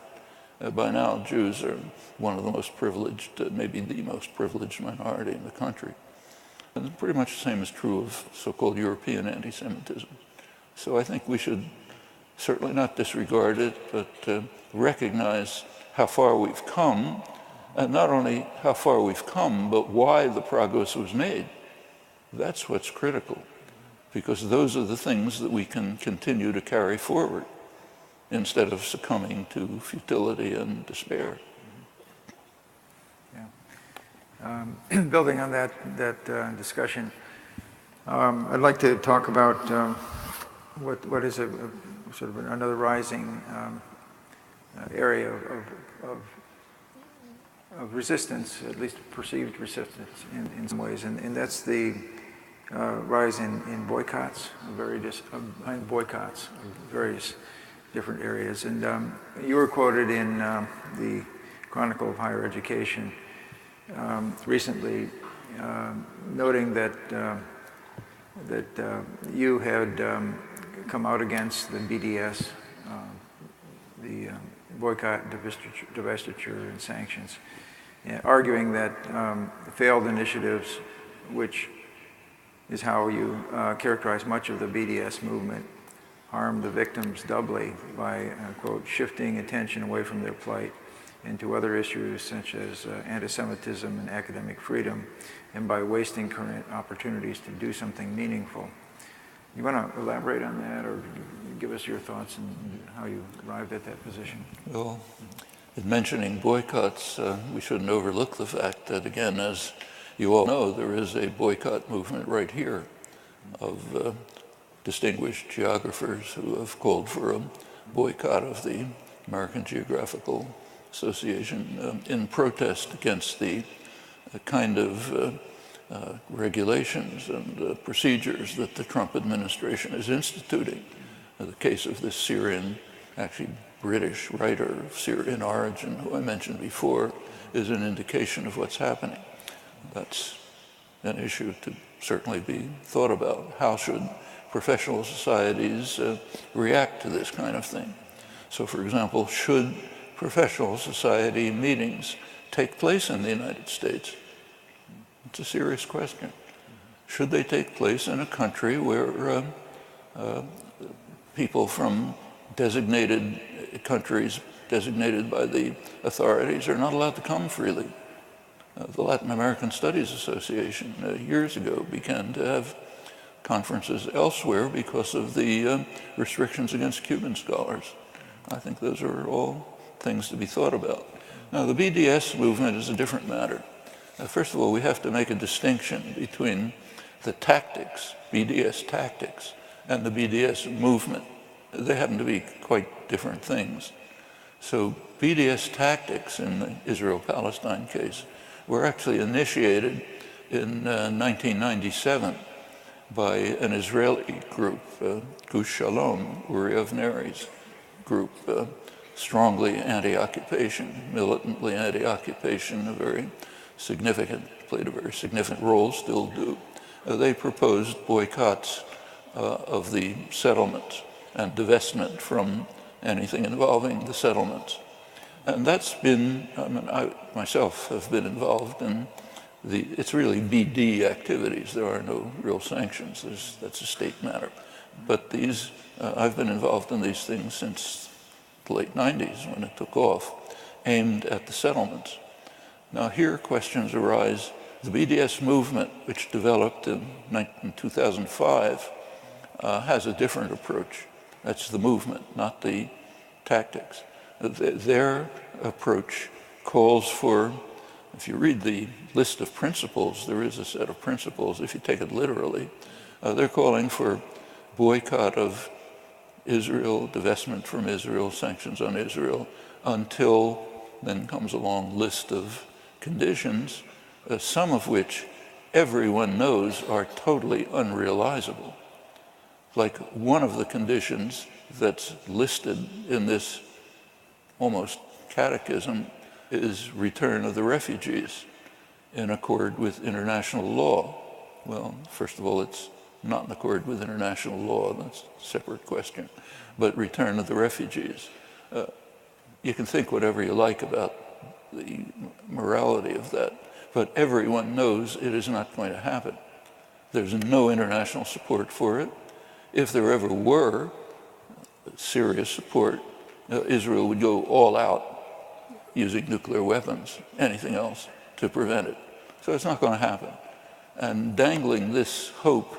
By now, Jews are one of the most privileged, maybe the most privileged minority in the country. And pretty much the same is true of so-called European anti-Semitism. So I think we should certainly not disregard it, but recognize how far we've come, and not only how far we've come, but why the progress was made. That's what's critical, because those are the things that we can continue to carry forward instead of succumbing to futility and despair. Yeah. Building on that discussion, I'd like to talk about what is a sort of another rising area of resistance, at least perceived resistance in some ways, and that's the rise in boycotts of various different areas. And you were quoted in the Chronicle of Higher Education recently, noting that that you had come out against the BDS, the boycott, divestiture, and sanctions, arguing that failed initiatives, which is how you characterize much of the BDS movement, harm the victims doubly by, quote, shifting attention away from their plight into other issues such as anti-Semitism and academic freedom, and by wasting current opportunities to do something meaningful. You want to elaborate on that, or give us your thoughts and how you arrived at that position? Well, in mentioning boycotts, we shouldn't overlook the fact that, again, as you all know, there is a boycott movement right here of distinguished geographers who have called for a boycott of the American Geographical Association in protest against the kind of regulations and procedures that the Trump administration is instituting. The case of this Syrian, actually British writer of Syrian origin, who I mentioned before, is an indication of what's happening. That's an issue to certainly be thought about. How should professional societies react to this kind of thing? So, for example, should professional society meetings take place in the United States? It's a serious question. Should they take place in a country where people from designated countries, designated by the authorities, are not allowed to come freely? The Latin American Studies Association years ago began to have conferences elsewhere because of the restrictions against Cuban scholars. I think those are all things to be thought about. Now, the BDS movement is a different matter. First of all, we have to make a distinction between the tactics, BDS tactics, and the BDS movement. They happen to be quite different things. So BDS tactics in the Israel-Palestine case were actually initiated in 1997 by an Israeli group, Gush Shalom, Uri Avneri's group, strongly anti-occupation, militantly anti-occupation, played a very significant role, still do. They proposed boycotts of the settlements and divestment from anything involving the settlements. And that's been, I myself have been involved in it's really BD activities. There are no real sanctions. That's a state matter. But I've been involved in these things since the late 90s when it took off, aimed at the settlements. Now here questions arise. The BDS movement, which developed in 2005, has a different approach. That's the movement, not the tactics. Their approach calls for, if you read the list of principles, there is a set of principles, if you take it literally, they're calling for boycott of Israel, divestment from Israel, sanctions on Israel, until then comes a long list of conditions, some of which everyone knows are totally unrealizable. Like one of the conditions that's listed in this almost catechism is return of the refugees in accord with international law. Well, first of all, it's not in accord with international law. That's a separate question. But return of the refugees. You can think whatever you like about the morality of that, but everyone knows it is not going to happen. There's no international support for it. If there ever were serious support, Israel would go all out using nuclear weapons, anything else, to prevent it. So it's not going to happen. And dangling this hope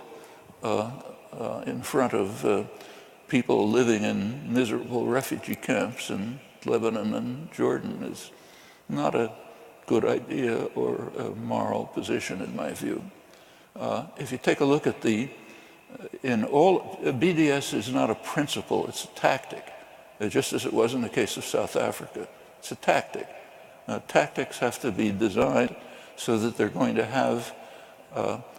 in front of people living in miserable refugee camps in Lebanon and Jordan is not a good idea or a moral position in my view. If you take a look at BDS is not a principle, it's a tactic, just as it was in the case of South Africa. It's a tactic. Tactics have to be designed so that they're going to have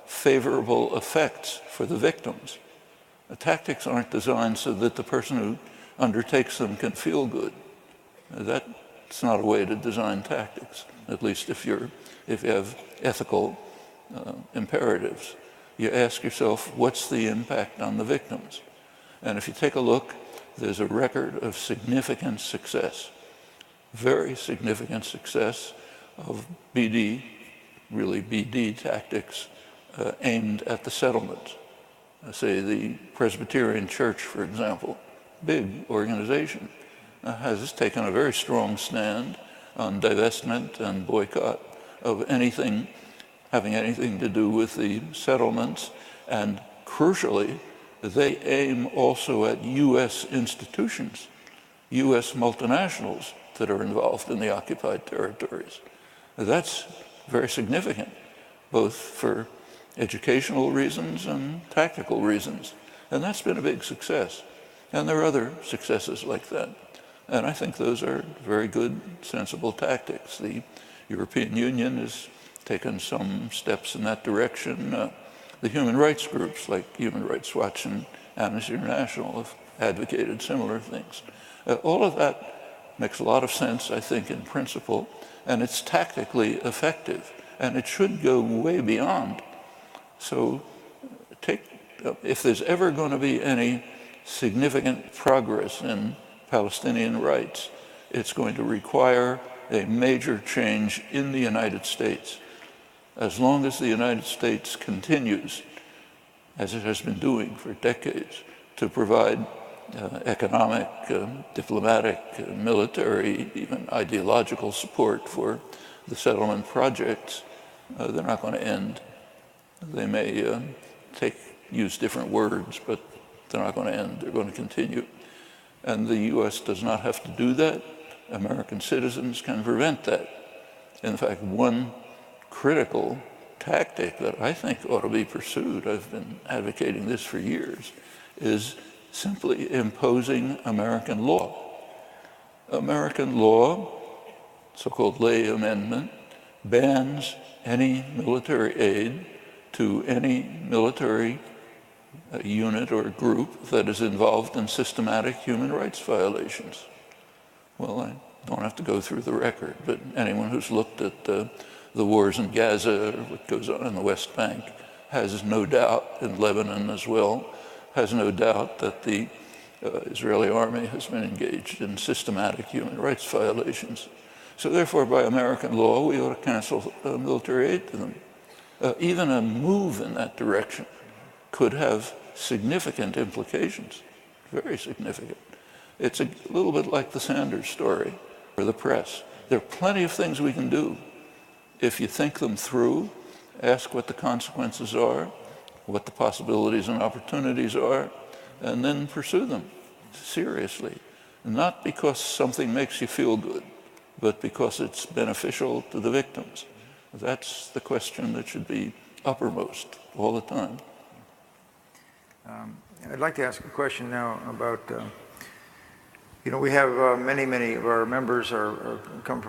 favorable effects for the victims. Tactics aren't designed so that the person who undertakes them can feel good. That's not a way to design tactics, at least if you have ethical imperatives. you ask yourself, what's the impact on the victims? And if you take a look, there's a record of significant success, very significant success of BD, really BD tactics aimed at the settlement. Say the Presbyterian Church, for example, big organization, has taken a very strong stand on divestment and boycott of anything having anything to do with the settlements, and crucially, they aim also at U.S. institutions, U.S. multinationals that are involved in the occupied territories. That's very significant, both for educational reasons and tactical reasons. And that's been a big success. And there are other successes like that. And I think those are very good, sensible tactics. The European Union has taken some steps in that direction. The human rights groups like Human Rights Watch and Amnesty International have advocated similar things. All of that makes a lot of sense, I think, in principle, and it's tactically effective, and it should go way beyond. So if there's ever going to be any significant progress in Palestinian rights, it's going to require a major change in the United States. As long as the United States continues, as it has been doing for decades, to provide economic, diplomatic, military, even ideological support for the settlement projects, they're not going to end. They may use different words, but they're not going to end. They're going to continue. And the U.S. does not have to do that. American citizens can prevent that. In fact, one critical tactic that I think ought to be pursued, I've been advocating this for years, is simply imposing American law. American law, so-called lay amendment, bans any military aid to any military unit or group that is involved in systematic human rights violations. Well, I don't have to go through the record, but anyone who's looked at the wars in Gaza, or what goes on in the West Bank, has no doubt, in Lebanon as well, has no doubt that the Israeli army has been engaged in systematic human rights violations. So therefore, by American law, we ought to cancel military aid to them. Even a move in that direction could have significant implications, very significant. It's a little bit like the Sanders story or the press. There are plenty of things we can do if you think them through, ask what the consequences are, what the possibilities and opportunities are, and then pursue them seriously. Not because something makes you feel good, but because it's beneficial to the victims. That's the question that should be uppermost all the time. I'd like to ask a question now about, we have many of our members come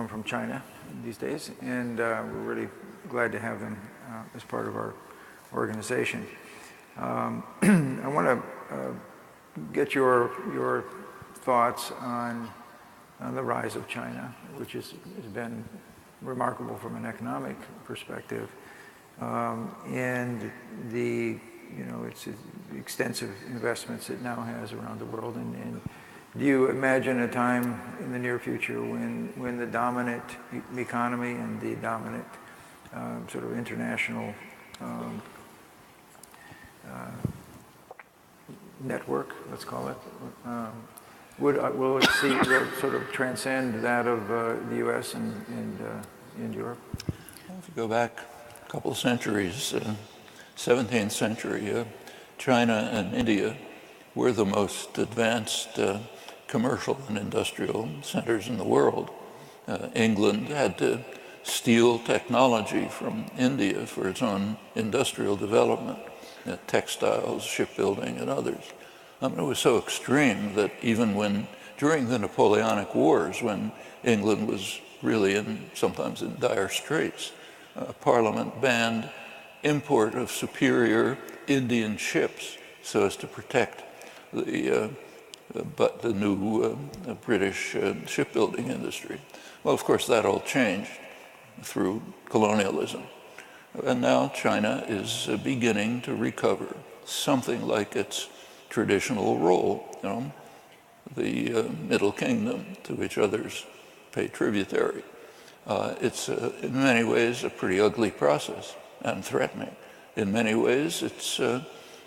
from China these days, and we're really glad to have them as part of our organization. I want to get your thoughts on the rise of China, which has been remarkable from an economic perspective, and the its extensive investments it now has around the world. And do you imagine a time in the near future when the dominant economy and the dominant sort of international network, let's call it, will it sort of transcend that of the U.S. and Europe? If you go back a couple of centuries, 17th century, China and India were the most advanced commercial and industrial centers in the world. England had to steal technology from India for its own industrial development, textiles, shipbuilding, and others. It was so extreme that even during the Napoleonic Wars, when England was really sometimes in dire straits, Parliament banned import of superior Indian ships so as to protect the new British shipbuilding industry. Well, of course, that all changed through colonialism. And now China is beginning to recover something like its traditional role, the Middle Kingdom, to which others pay tributary. It's in many ways a pretty ugly process and threatening. In many ways, it's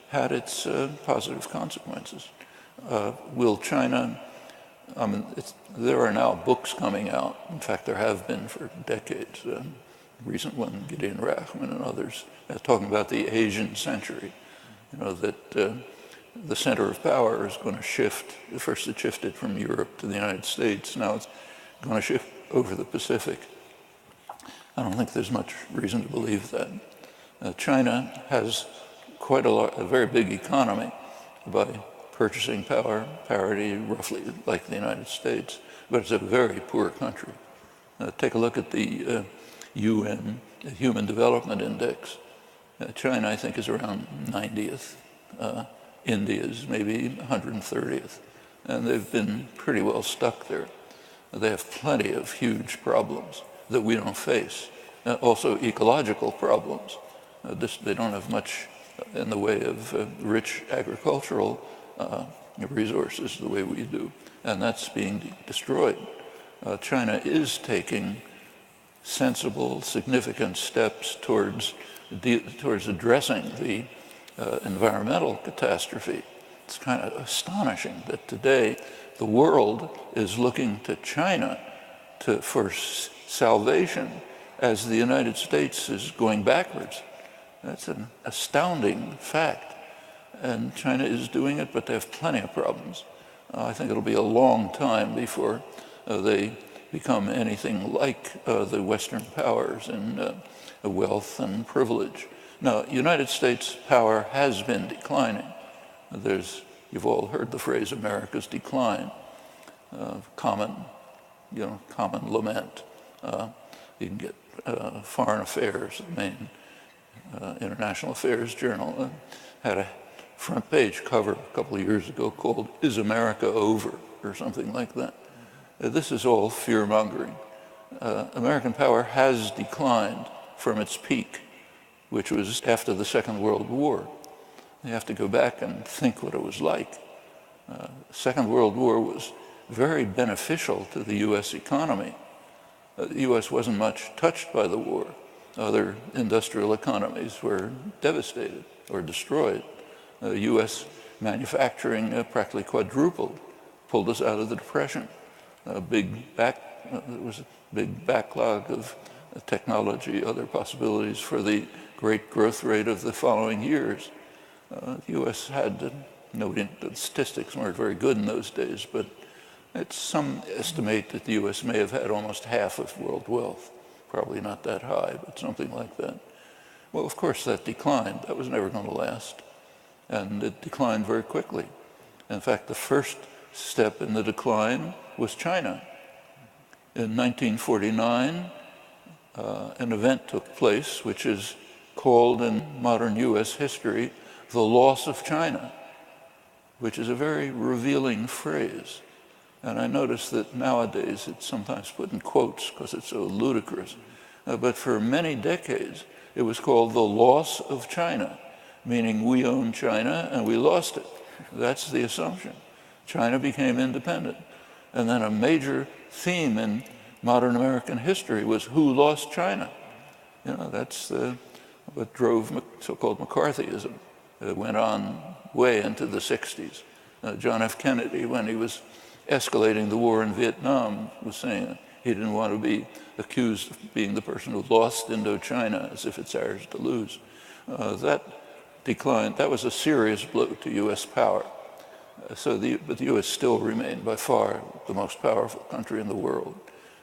had its positive consequences. Will China, there are now books coming out, in fact there have been for decades, recent one, Gideon Rachman and others, talking about the Asian century, that the center of power is going to shift. First it shifted from Europe to the United States, now it's going to shift over the Pacific. I don't think there's much reason to believe that. China has quite a very big economy by purchasing power parity, roughly like the United States, but it's a very poor country. Take a look at the UN Human Development Index. China, I think, is around 90th. India is maybe 130th. And they've been pretty well stuck there. They have plenty of huge problems that we don't face. Also ecological problems. They don't have much in the way of rich agricultural resources the way we do. And that's being destroyed. China is taking sensible, significant steps towards addressing the environmental catastrophe. It's kind of astonishing that today the world is looking to China for salvation as the United States is going backwards. That's an astounding fact. And China is doing it, but they have plenty of problems. I think it'll be a long time before they become anything like the Western powers in wealth and privilege. Now, United States power has been declining. You've all heard the phrase America's decline, common lament. You can get Foreign Affairs, the main international affairs journal, had a front page cover a couple of years ago called "Is America Over?" or something like that. This is all fear-mongering. American power has declined from its peak, which was after the Second World War. You have to go back and think what it was like. The Second World War was very beneficial to the U.S. economy. The U.S. wasn't much touched by the war. Other industrial economies were devastated or destroyed. U.S. manufacturing practically quadrupled, pulled us out of the Depression. There was a big backlog of technology, other possibilities for the great growth rate of the following years. The U.S. had, the statistics weren't very good in those days, but some estimate that the U.S. may have had almost half of world wealth. Probably not that high, but something like that. Well, of course, that declined. That was never going to last. And it declined very quickly. In fact, the first step in the decline was China. In 1949, an event took place which is called in modern U.S. history the loss of China, which is a very revealing phrase. And I notice that nowadays it's sometimes put in quotes because it's so ludicrous. But for many decades, it was called the loss of China, meaning we owned China and we lost it. That's the assumption. China became independent. And then a major theme in modern American history was who lost China. That's what drove so-called McCarthyism. It went on way into the 60s. John F. Kennedy, when he was escalating the war in Vietnam, was saying he didn't want to be accused of being the person who lost Indochina as if it's ours to lose. That declined. That was a serious blow to U.S. power. But the U.S. still remained by far the most powerful country in the world.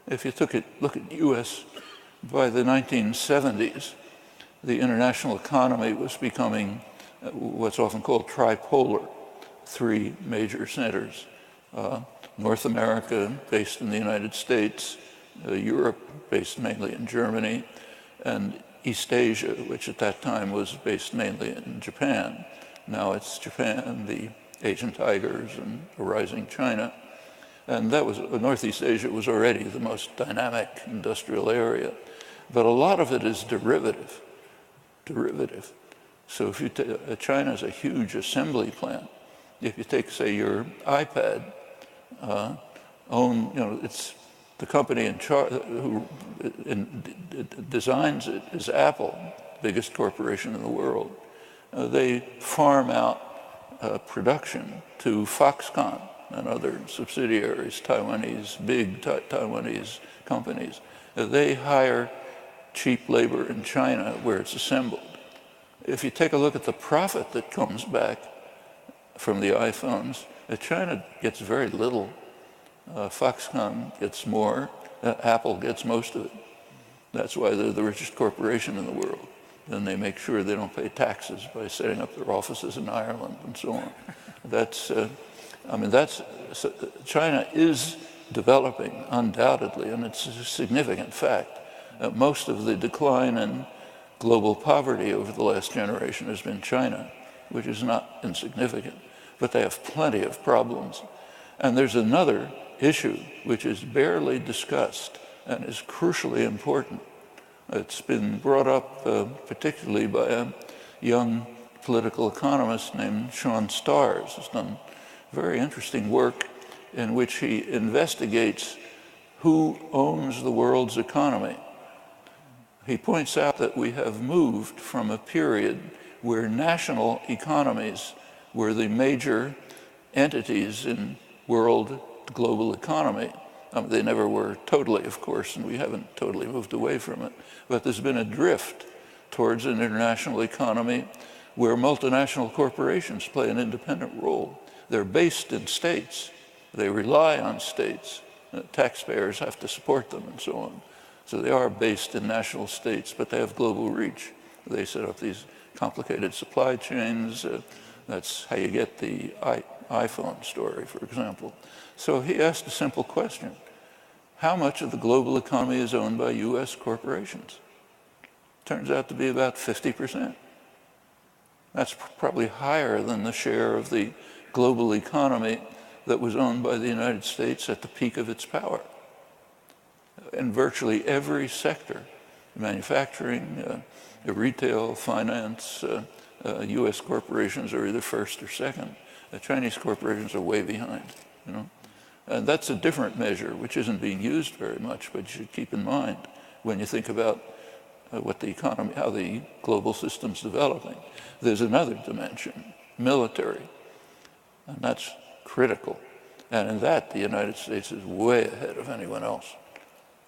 If you look at U.S. by the 1970s, the international economy was becoming what's often called tripolar, three major centers. North America, based in the United States, Europe, based mainly in Germany, and East Asia, which at that time was based mainly in Japan. Now it's Japan, the Asian tigers, and a rising China. And Northeast Asia was already the most dynamic industrial area. But a lot of it is derivative. derivative. So if you China is a huge assembly plant. If you take, say, your iPad, it's the company who designs it is Apple, biggest corporation in the world. They farm out production to Foxconn and other subsidiaries, big Taiwanese companies. They hire cheap labor in China where it's assembled. If you take a look at the profit that comes back from the iPhones, China gets very little. Foxconn gets more. Apple gets most of it. That's why they're the richest corporation in the world. Then they make sure they don't pay taxes by setting up their offices in Ireland and so on. China is developing undoubtedly, and it's a significant fact. Most of the decline in global poverty over the last generation has been China, which is not insignificant, but they have plenty of problems. And there's another issue which is barely discussed and is crucially important. It's been brought up particularly by a young political economist named Sean Starrs, who's done very interesting work in which he investigates who owns the world's economy. He points out that we have moved from a period where national economies were the major entities in world global economy. They never were totally, of course, and we haven't totally moved away from it. But there's been a drift towards an international economy where multinational corporations play an independent role. They're based in states. They rely on states. Taxpayers have to support them and so on. So they are based in national states, but they have global reach. They set up these complicated supply chains. That's how you get the iPhone story, for example. So he asked a simple question. How much of the global economy is owned by US corporations? Turns out to be about 50%. That's probably higher than the share of the global economy that was owned by the United States at the peak of its power. In virtually every sector, manufacturing, retail, finance, US corporations are either first or second. The Chinese corporations are way behind, And that's a different measure, which isn't being used very much, but you should keep in mind when you think about what the economy, how the global system's developing. There's another dimension, military, and that's critical. And in that, the United States is way ahead of anyone else.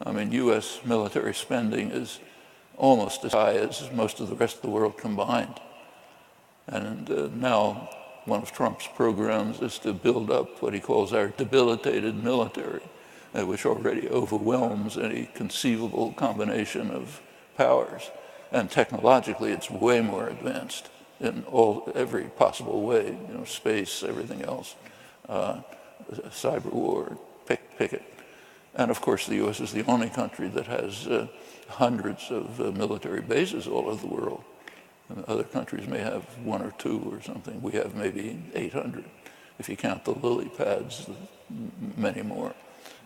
US military spending is almost as high as most of the rest of the world combined. And now one of Trump's programs is to build up what he calls our debilitated military, which already overwhelms any conceivable combination of powers. And technologically, it's way more advanced in every possible way, space, everything else, cyber war, pick it. And of course, the US is the only country that has hundreds of military bases all over the world. Other countries may have one or two or something. We have maybe 800, if you count the lily pads, many more.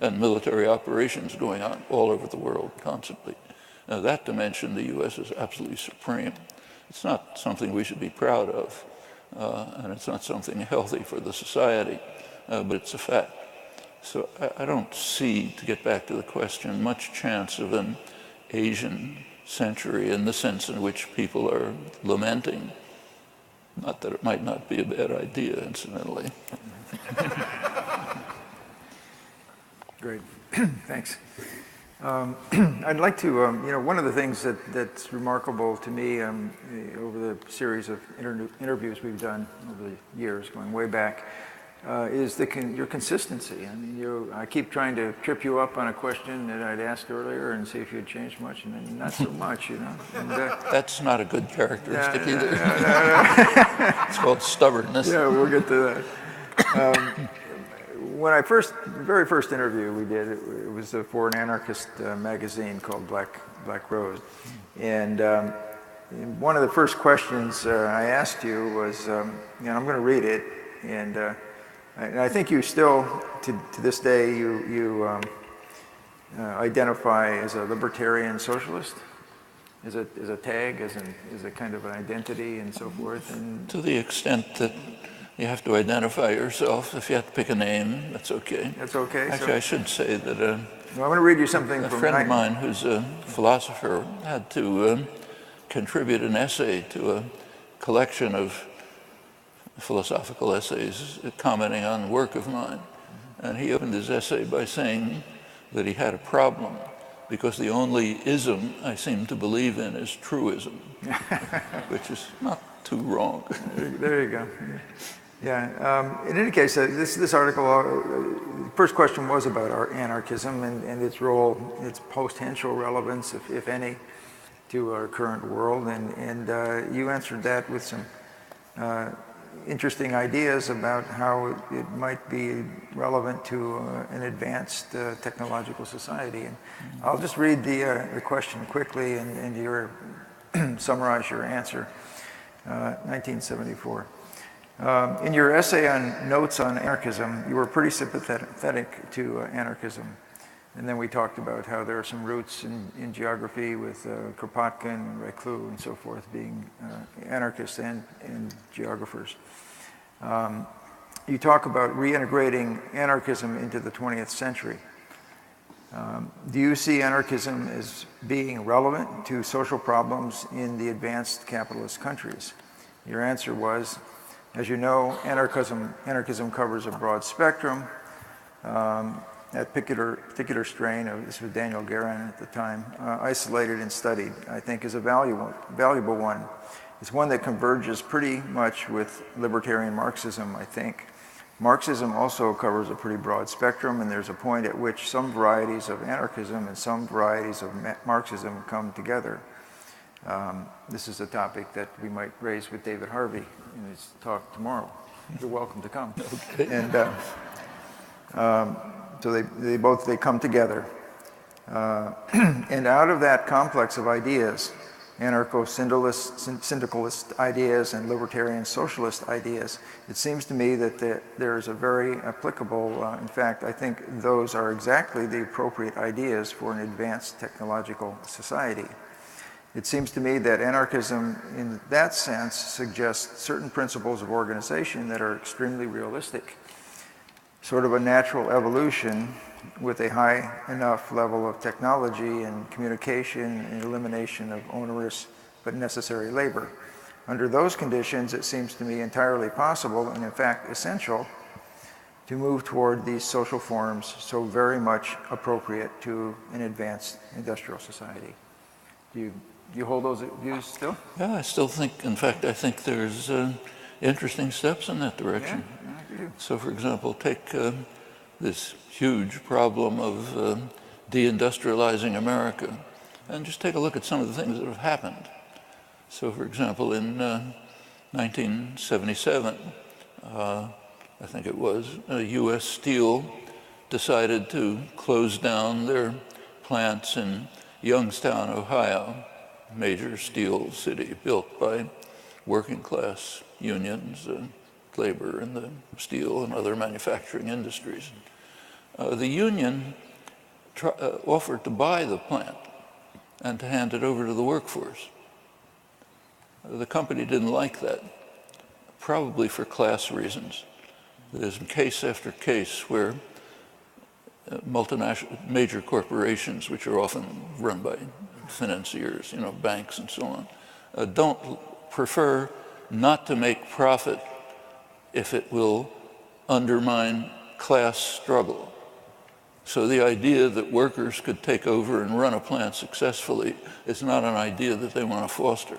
And military operations going on all over the world constantly. Now that dimension, the US is absolutely supreme. It's not something we should be proud of, and it's not something healthy for the society, but it's a fact. So I don't see, to get back to the question, much chance of an Asian century in the sense in which people are lamenting. Not that it might not be a bad idea, incidentally. Great, thanks. I'd like to, one of the things that's remarkable to me over the series of interviews we've done over the years, going way back, is your consistency. I keep trying to trip you up on a question that I'd asked earlier and see if you'd changed much, and then not so much, And, that's not a good characteristic either. It's called stubbornness. Yeah, we'll get to that. When very first interview we did, it was for an anarchist magazine called Black Rose, and one of the first questions I asked you was, I'm going to read it, and I think you still, to this day, you identify as a libertarian socialist. as a tag, as a kind of an identity and so forth. And to the extent that you have to identify yourself, if you have to pick a name, that's okay. that's okay. Actually, I should say that Well, I'm going to read you something a from friend of mine who's a philosopher had to contribute an essay to a collection of philosophical essays commenting on work of mine. And he opened his essay by saying that he had a problem because the only ism I seem to believe in is truism, which is not too wrong. There you go. Yeah. In any case, this article, first question was about our anarchism and its role, its potential relevance, if any, to our current world. And you answered that with some interesting ideas about how it might be relevant to an advanced technological society. And I'll just read the question quickly and your summarize your answer. 1974. In your essay on Notes on Anarchism, you were pretty sympathetic to anarchism. And then we talked about how there are some roots in geography with Kropotkin, Reclus, and so forth being anarchists and geographers. You talk about reintegrating anarchism into the 20th century. Do you see anarchism as being relevant to social problems in the advanced capitalist countries? Your answer was, as you know, anarchism covers a broad spectrum. That particular strain of, this was Daniel Guerin at the time, isolated and studied, I think is a valuable one. It's one that converges pretty much with libertarian Marxism, I think. Marxism also covers a pretty broad spectrum, and there's a point at which some varieties of anarchism and some varieties of Marxism come together. This is a topic that we might raise with David Harvey in his talk tomorrow. You're welcome to come. Okay. And so they come together. And out of that complex of ideas, anarcho-syndicalist ideas and libertarian socialist ideas, it seems to me that there's a very applicable, in fact, I think those are exactly the appropriate ideas for an advanced technological society. It seems to me that anarchism, in that sense, suggests certain principles of organization that are extremely realistic. Sort of a natural evolution with a high enough level of technology and communication and elimination of onerous but necessary labor. Under those conditions, it seems to me entirely possible and in fact essential to move toward these social forms so very much appropriate to an advanced industrial society. Do you hold those views still? Yeah, I still think, in fact, I think there's interesting steps in that direction. Yeah, I do. So, for example, take this huge problem of deindustrializing America, and just take a look at some of the things that have happened. So, for example, in 1977, I think it was, U.S. Steel decided to close down their plants in Youngstown, Ohio, major steel city built by working class unions, labor in the steel and other manufacturing industries. The union offered to buy the plant and to hand it over to the workforce. The company didn't like that, probably for class reasons. There's case after case where multinational, major corporations, which are often run by financiers, banks and so on, don't prefer not to make profit if it will undermine class struggle. So the idea that workers could take over and run a plant successfully is not an idea that they want to foster.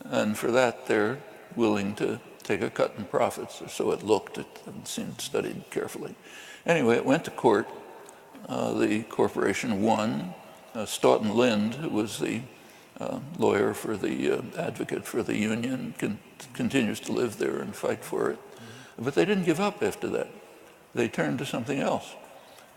And for that, they're willing to take a cut in profits, or so it looked. It hadn't seemed studied carefully. Anyway, it went to court. The corporation won. Stoughton Lind, who was the lawyer for the advocate for the union, continues to live there and fight for it. But they didn't give up after that. They turned to something else,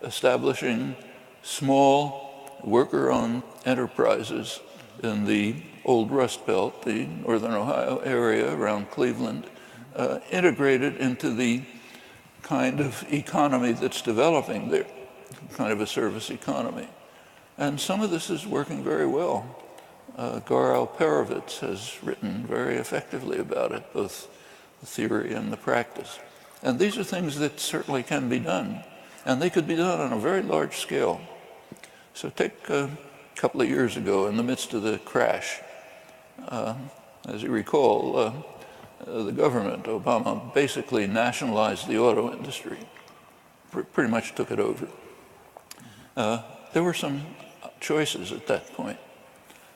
establishing small worker-owned enterprises in the old Rust Belt, the northern Ohio area around Cleveland, integrated into the kind of economy that's developing there, kind of a service economy. And some of this is working very well. Gor Alperovitz has written very effectively about it, both the theory and the practice. And these are things that certainly can be done, and they could be done on a very large scale. So take a couple of years ago, in the midst of the crash, as you recall, the government, Obama, basically nationalized the auto industry, pretty much took it over. There were some choices at that point,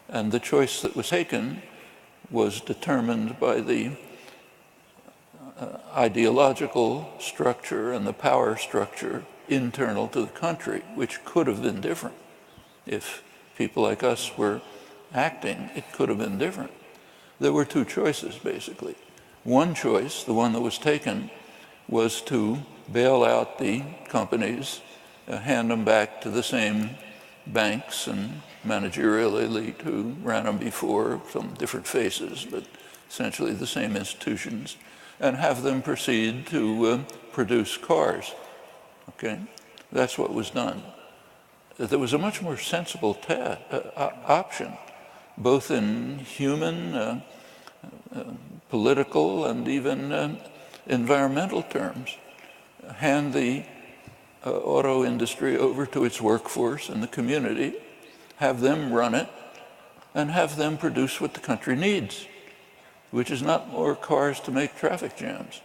and the choice that was taken was determined by the ideological structure and the power structure internal to the country, which could have been different. If people like us were acting, it could have been different. There were two choices, basically. One choice, the one that was taken, was to bail out the companies, hand them back to the same banks and managerial elite who ran them before, some different faces, but essentially the same institutions, and have them proceed to produce cars. Okay? That's what was done. There was a much more sensible option, both in human, political, and even environmental terms. Hand the auto industry over to its workforce and the community, have them run it, and have them produce what the country needs, which is not more cars to make traffic jams,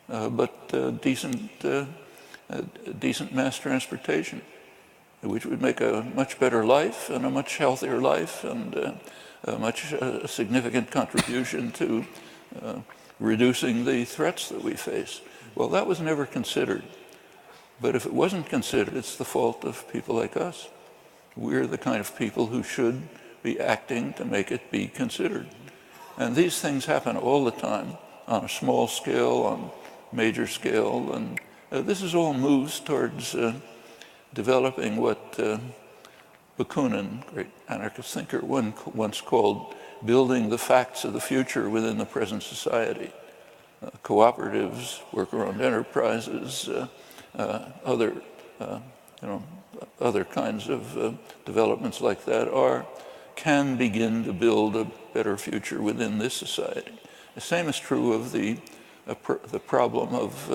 but decent mass transportation, which would make a much better life and a much healthier life and a much significant contribution to reducing the threats that we face. Well, that was never considered. But if it wasn't considered, it's the fault of people like us. We're the kind of people who should be acting to make it be considered. And these things happen all the time, on a small scale, on major scale, and this is all moves towards developing what Bakunin, great anarchist thinker, once called building the facts of the future within the present society. Cooperatives, worker-owned enterprises, other kinds of developments like that can begin to build a better future within this society. The same is true of the problem of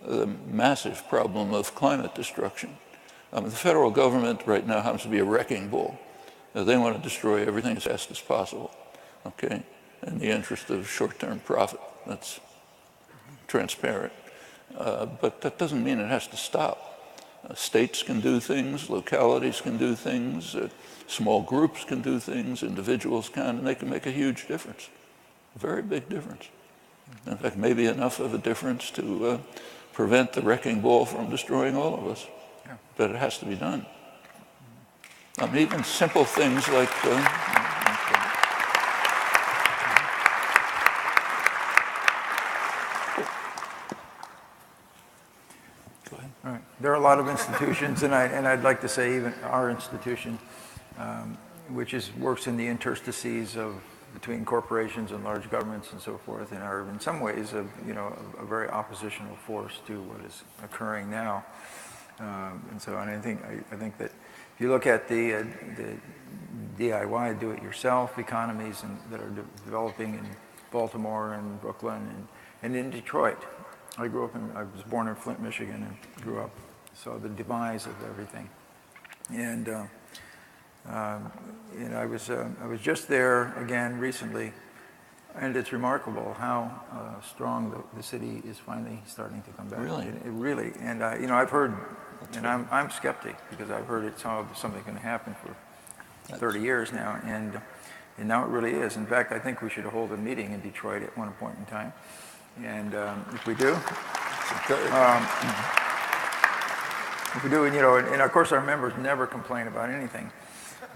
the massive problem of climate destruction. The federal government right now happens to be a wrecking ball. They want to destroy everything as fast as possible, okay, in the interest of short-term profit. That's transparent. But that doesn't mean it has to stop. States can do things, localities can do things, small groups can do things, individuals can, and they can make a huge difference, a very big difference. In fact, maybe enough of a difference to prevent the wrecking ball from destroying all of us. Yeah. But it has to be done. Even simple things like All right. There are a lot of institutions, and I'd like to say even our institution, which works in the interstices between corporations and large governments and so forth, and are in some ways a very oppositional force to what is occurring now. And I think that if you look at the DIY, do-it-yourself economies that are developing in Baltimore and Brooklyn and in Detroit. I was born in Flint, Michigan, and grew up, saw the demise of everything. And I was just there again recently, and it's remarkable how strong the city is finally starting to come back. Really? It really, and I've heard, and I'm skeptic because I've heard it's something going to happen for 30 years now, and now it really is. In fact, I think we should hold a meeting in Detroit at one point in time. And if we do, and of course our members never complain about anything,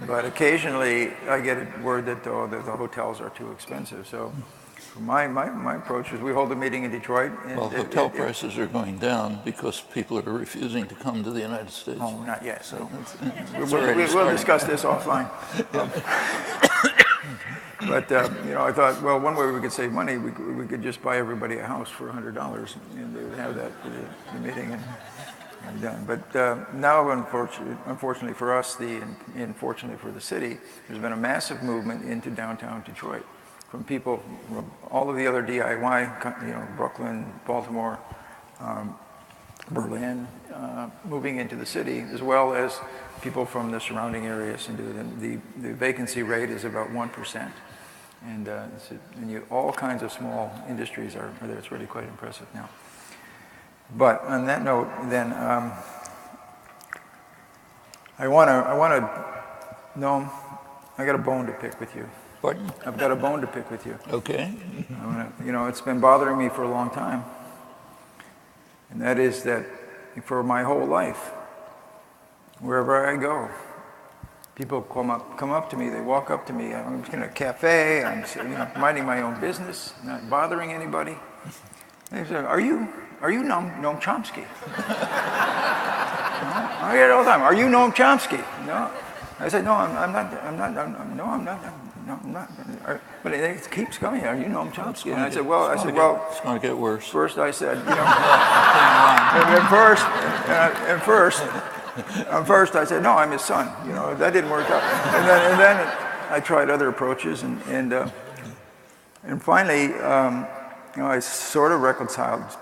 but occasionally I get word that the hotels are too expensive. So my approach is we hold a meeting in Detroit. And well, hotel prices are going down because people are refusing to come to the United States. Oh, not yet. So we'll discuss this offline. But I thought, well, one way we could save money, we could just buy everybody a house for $100, and they would have that for the meeting. done. But now, unfortunately for us, and fortunately for the city, there's been a massive movement into downtown Detroit from people from all of the other DIY, Brooklyn, Baltimore, Berlin, moving into the city, as well as people from the surrounding areas. And the vacancy rate is about 1%. And all kinds of small industries are there. It's really quite impressive now. But on that note, then, I want to, Noam, I got a bone to pick with you. Pardon? I've got a bone to pick with you. Okay. It's been bothering me for a long time. And that is that for my whole life, wherever I go, people come up to me, they walk up to me. I'm in a cafe, I'm minding my own business, not bothering anybody. They say, Are you Noam Chomsky? I get it all the time. Are you Noam Chomsky? No. I said, no, I'm not. But it keeps coming. Are you Noam Chomsky? And I said, well, it's going to get worse. First, I said, first, I said, no, I'm his son. That didn't work out. And then I tried other approaches, and finally, I sort of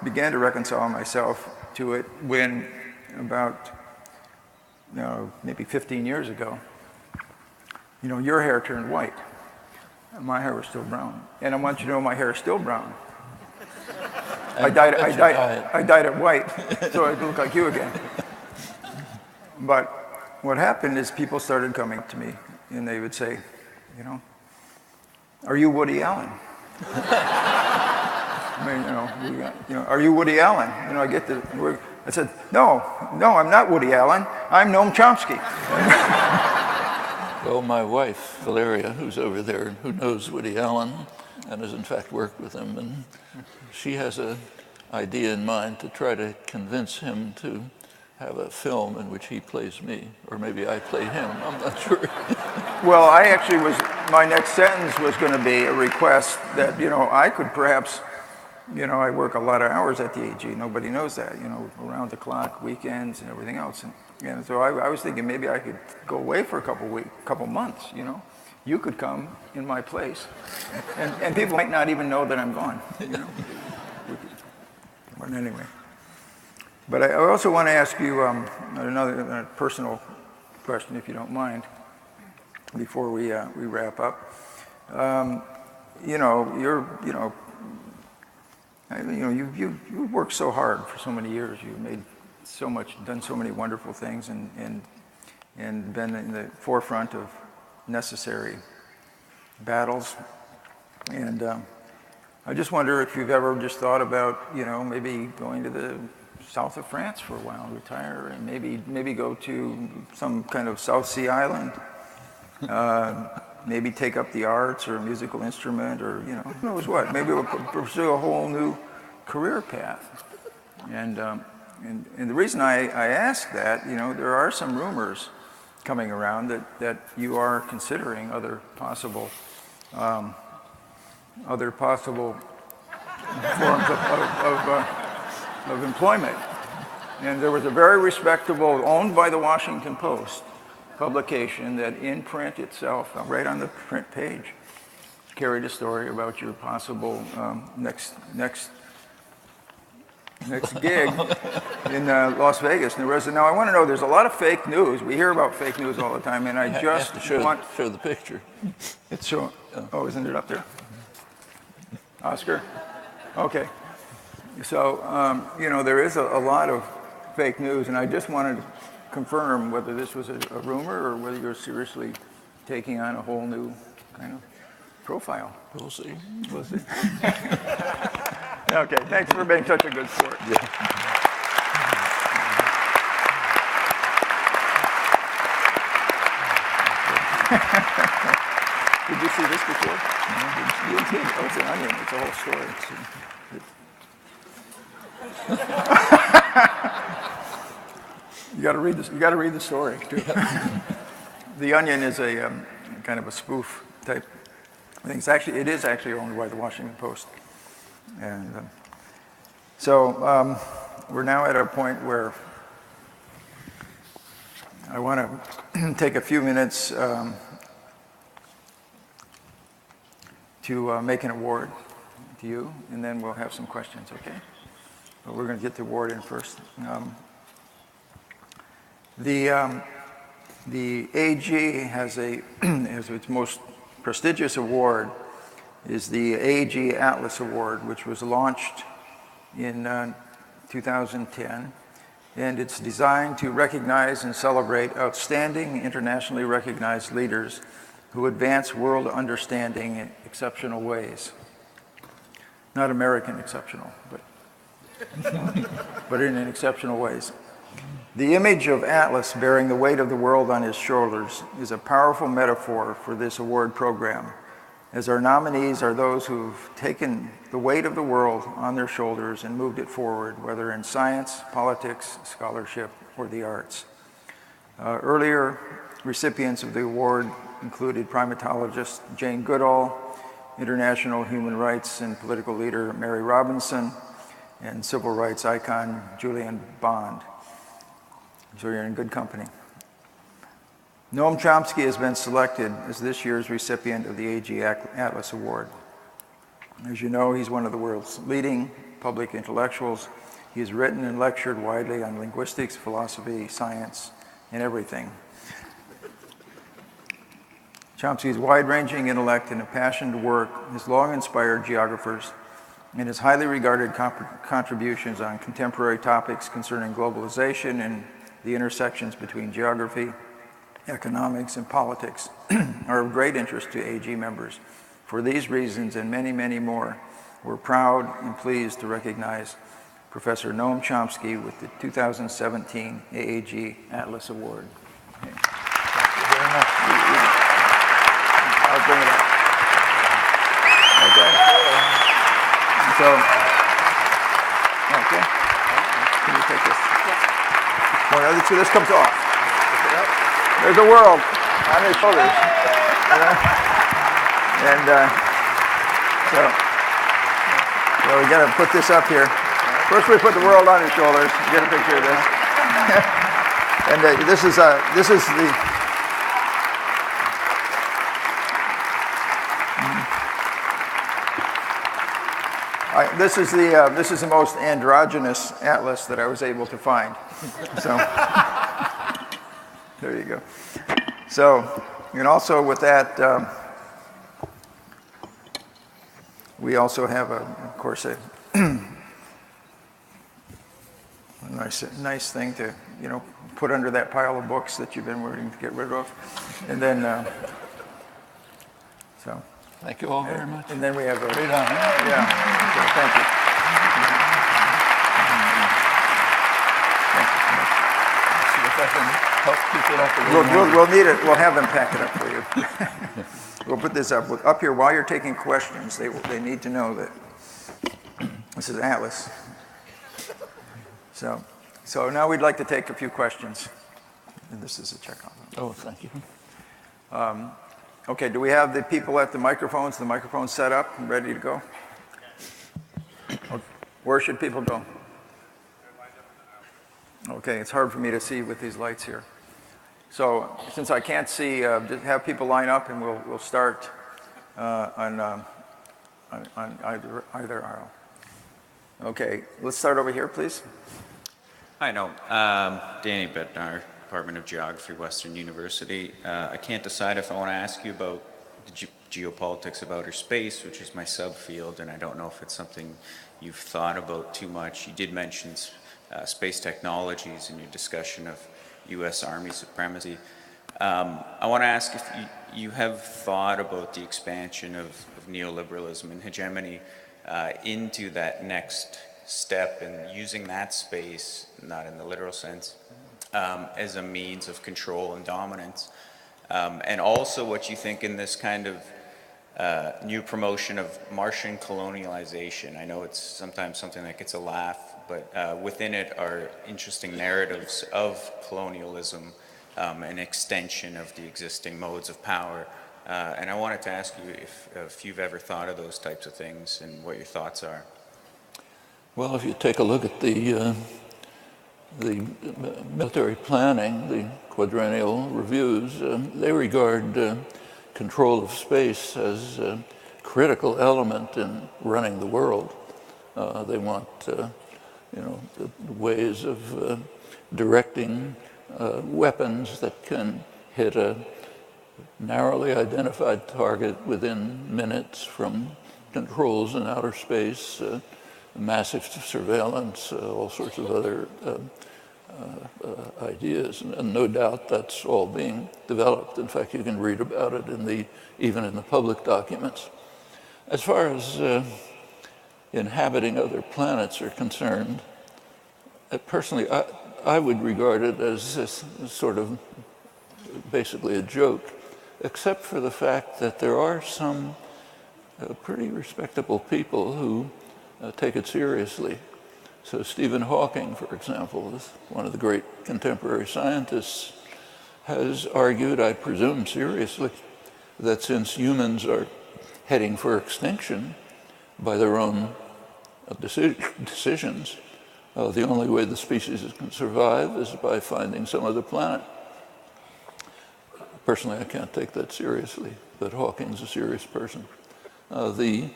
began to reconcile myself to it when about, maybe 15 years ago, your hair turned white. My hair was still brown. And I want you to know my hair is still brown. I dyed it white, so I look like you again. But what happened is people started coming to me, and they would say, are you Woody Allen? Are you Woody Allen? I said, no, I'm not Woody Allen. I'm Noam Chomsky. Well, my wife, Valeria, who's over there, who knows Woody Allen and has in fact worked with him, and she has an idea in mind to try to convince him to have a film in which he plays me, or maybe I play him, I'm not sure. Well, my next sentence was going to be a request that, I could perhaps, I work a lot of hours at the AG, nobody knows that, around the clock, weekends and everything else. And so I was thinking maybe I could go away for a couple months, You could come in my place, and people might not even know that I'm gone, But anyway. But I also want to ask you another personal question, if you don't mind, before we wrap up. You've worked so hard for so many years. You've done so many wonderful things, and been in the forefront of necessary battles. And I just wonder if you've ever just thought about, maybe going to the south of France for a while, retire, and maybe go to some kind of South Sea island, maybe take up the arts or a musical instrument, or who knows what. Maybe we'll pursue a whole new career path. And the reason I ask that, there are some rumors coming around that you are considering other possible forms of employment. And there was a very respectable, owned by the Washington Post, publication that in print itself, right on the print page, carried a story about your possible next gig in Las Vegas. Now I want to know, there's a lot of fake news. We hear about fake news all the time, and I just want to show the picture. It's showing. Oh, isn't it up there? Oscar? Okay. So, there is a lot of fake news, and I just wanted to confirm whether this was a rumor or whether you're seriously taking on a whole new kind of profile. We'll see. We'll see. Okay, thanks for being such a good sport. Yeah. Did you see this before? No, you did. Oh, it's an onion. It's a whole story. You got to read this. You got to read the story too. The Onion is a kind of a spoof type thing. It is actually owned by the Washington Post, and so we're now at a point where I want to take a few minutes to make an award to you, and then we'll have some questions, okay? But we're going to get the award in first. The AG has has its most prestigious award is the AG Atlas Award, which was launched in 2010. And it's designed to recognize and celebrate outstanding, internationally recognized leaders who advance world understanding in exceptional ways. Not American exceptional, but in exceptional ways. The image of Atlas bearing the weight of the world on his shoulders is a powerful metaphor for this award program, as our nominees are those who've taken the weight of the world on their shoulders and moved it forward, whether in science, politics, scholarship, or the arts. Earlier recipients of the award included primatologist Jane Goodall, international human rights and political leader Mary Robinson, and civil rights icon Julian Bond. So you're in good company. Noam Chomsky has been selected as this year's recipient of the AG Atlas Award. As you know, he's one of the world's leading public intellectuals. He has written and lectured widely on linguistics, philosophy, science, and everything. Chomsky's wide-ranging intellect and impassioned work has long inspired geographers, and his highly regarded contributions on contemporary topics concerning globalization and the intersections between geography, economics, and politics are of great interest to AG members. For these reasons and many, many more, we're proud and pleased to recognize Professor Noam Chomsky with the 2017 AAG Atlas Award. Okay. Thank you very much. I'll bring it up. Okay. So, okay. Can you take this? Well, so this comes off. There's a world on his shoulders. And so we got to put this up here. First we put the world on his shoulders. Get a picture of this. And this is the this is the most androgynous atlas that I was able to find. So there you go. So, and also with that, we also have of course, a nice thing to put under that pile of books that you've been waiting to get rid of, and then so. Thank you all very much. And then we have a great honor. Yeah. Okay, thank you. See if I can help keep it up a little We'll need it. We'll have them pack it up for you. We'll put this up here while you're taking questions. They need to know that this is Atlas. So now we'd like to take a few questions. And this is a check on them. Oh, thank you. Okay, do we have the people at the microphones set up and ready to go? Where should people go? Okay, it's hard for me to see with these lights here. So since I can't see, just have people line up and we'll start on either aisle. Okay, let's start over here, please. Hi, Noam. Danny Bednar, Department of Geography, Western University. I can't decide if I want to ask you about the geopolitics of outer space, which is my subfield, and I don't know if it's something you've thought about too much. You did mention space technologies in your discussion of U.S. Army supremacy. I want to ask if you have thought about the expansion of neoliberalism and hegemony into that next step and using that space, not in the literal sense, as a means of control and dominance. And also what you think in this kind of new promotion of Martian colonialization. I know it's sometimes something that gets a laugh, but within it are interesting narratives of colonialism, an extension of the existing modes of power. And I wanted to ask you if you've ever thought of those types of things and what your thoughts are. Well, if you take a look at the the military planning, the quadrennial reviews, they regard control of space as a critical element in running the world. They want, ways of directing weapons that can hit a narrowly identified target within minutes from controls in outer space, massive surveillance, all sorts of other ideas. And no doubt that's all being developed. In fact, you can read about it even in the public documents. As far as inhabiting other planets are concerned, personally, I would regard it as this sort of basically a joke, except for the fact that there are some pretty respectable people who take it seriously. So Stephen Hawking, for example, is one of the great contemporary scientists, has argued, I presume seriously, that since humans are heading for extinction by their own decisions, the only way the species can survive is by finding some other planet. Personally, I can't take that seriously, but Hawking's a serious person. There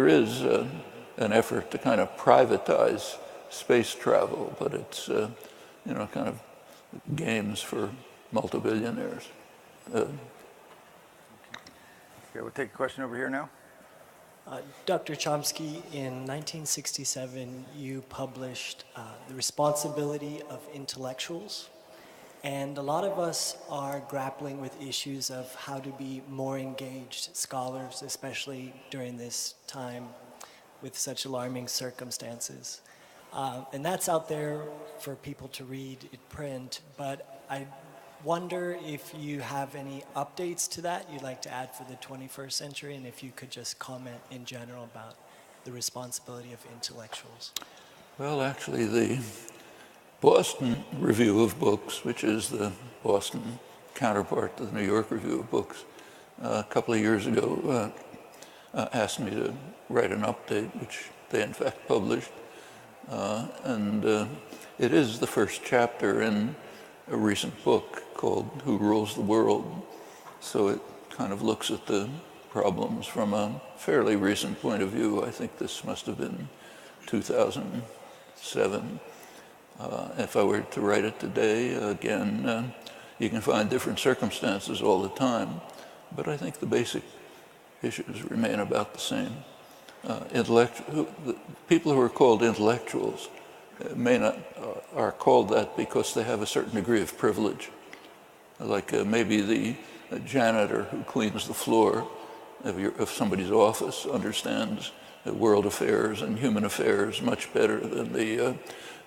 is an effort to kind of privatize space travel, but it's kind of games for multi-billionaires. Okay, we'll take a question over here now. Dr. Chomsky, in 1967, you published The Responsibility of Intellectuals. And a lot of us are grappling with issues of how to be more engaged scholars, especially during this time with such alarming circumstances. And that's out there for people to read in print, but I wonder if you have any updates to that you'd like to add for the 21st century, and if you could just comment in general about the responsibility of intellectuals. Well, actually, the Boston Review of Books, which is the Boston counterpart to the New York Review of Books, a couple of years ago asked me to write an update, which they in fact published. And it is the first chapter in a recent book called Who Rules the World? So it kind of looks at the problems from a fairly recent point of view. I think this must have been 2007. If I were to write it today, again, you can find different circumstances all the time, but I think the basic issues remain about the same. People who are called intellectuals are called that because they have a certain degree of privilege. Like maybe the janitor who cleans the floor of somebody's office understands world affairs and human affairs much better than the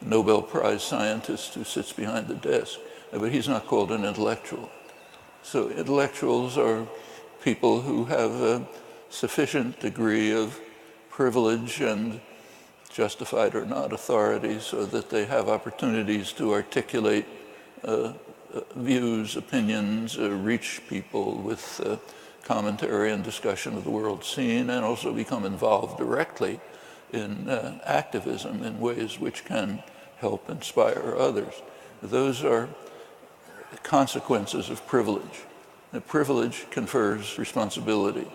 Nobel Prize scientist who sits behind the desk. But he's not called an intellectual. So intellectuals are people who have a sufficient degree of privilege and justified or not authority so that they have opportunities to articulate views, opinions, reach people with commentary and discussion of the world scene, and also become involved directly in activism in ways which can help inspire others. Those are consequences of privilege. And privilege confers responsibility.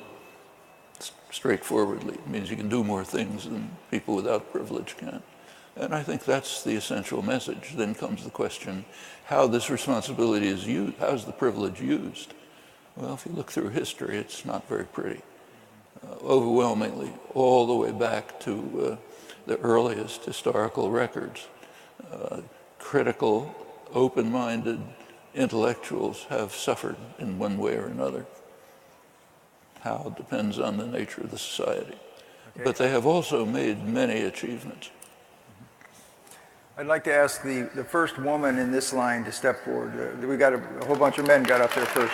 Straightforwardly, it means you can do more things than people without privilege can. And I think that's the essential message. Then comes the question, how this responsibility is used, how's the privilege used? Well, if you look through history, it's not very pretty. Overwhelmingly, all the way back to the earliest historical records, critical, open-minded intellectuals have suffered in one way or another. How depends on the nature of the society. Okay. But they have also made many achievements. I'd like to ask the first woman in this line to step forward. We got a whole bunch of men got up there first.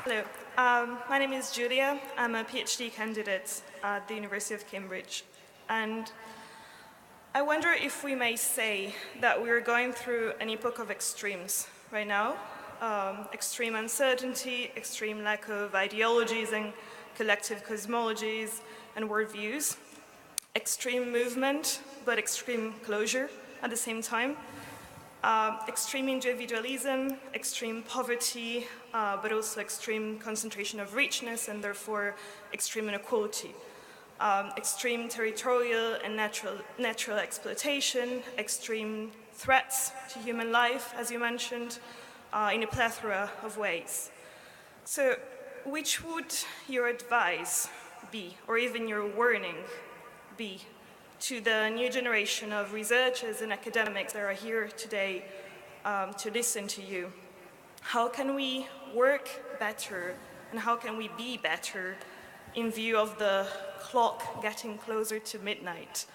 Hello, my name is Julia. I'm a PhD candidate at the University of Cambridge. And I wonder if we may say that we're going through an epoch of extremes right now. Extreme uncertainty, extreme lack of ideologies and collective cosmologies and worldviews, extreme movement, but extreme closure at the same time, extreme individualism, extreme poverty, but also extreme concentration of richness and therefore extreme inequality, extreme territorial and natural exploitation, extreme threats to human life, as you mentioned, in a plethora of ways. So, which would your advice be, or even your warning be, to the new generation of researchers and academics that are here today to listen to you? How can we work better and how can we be better in view of the clock getting closer to midnight?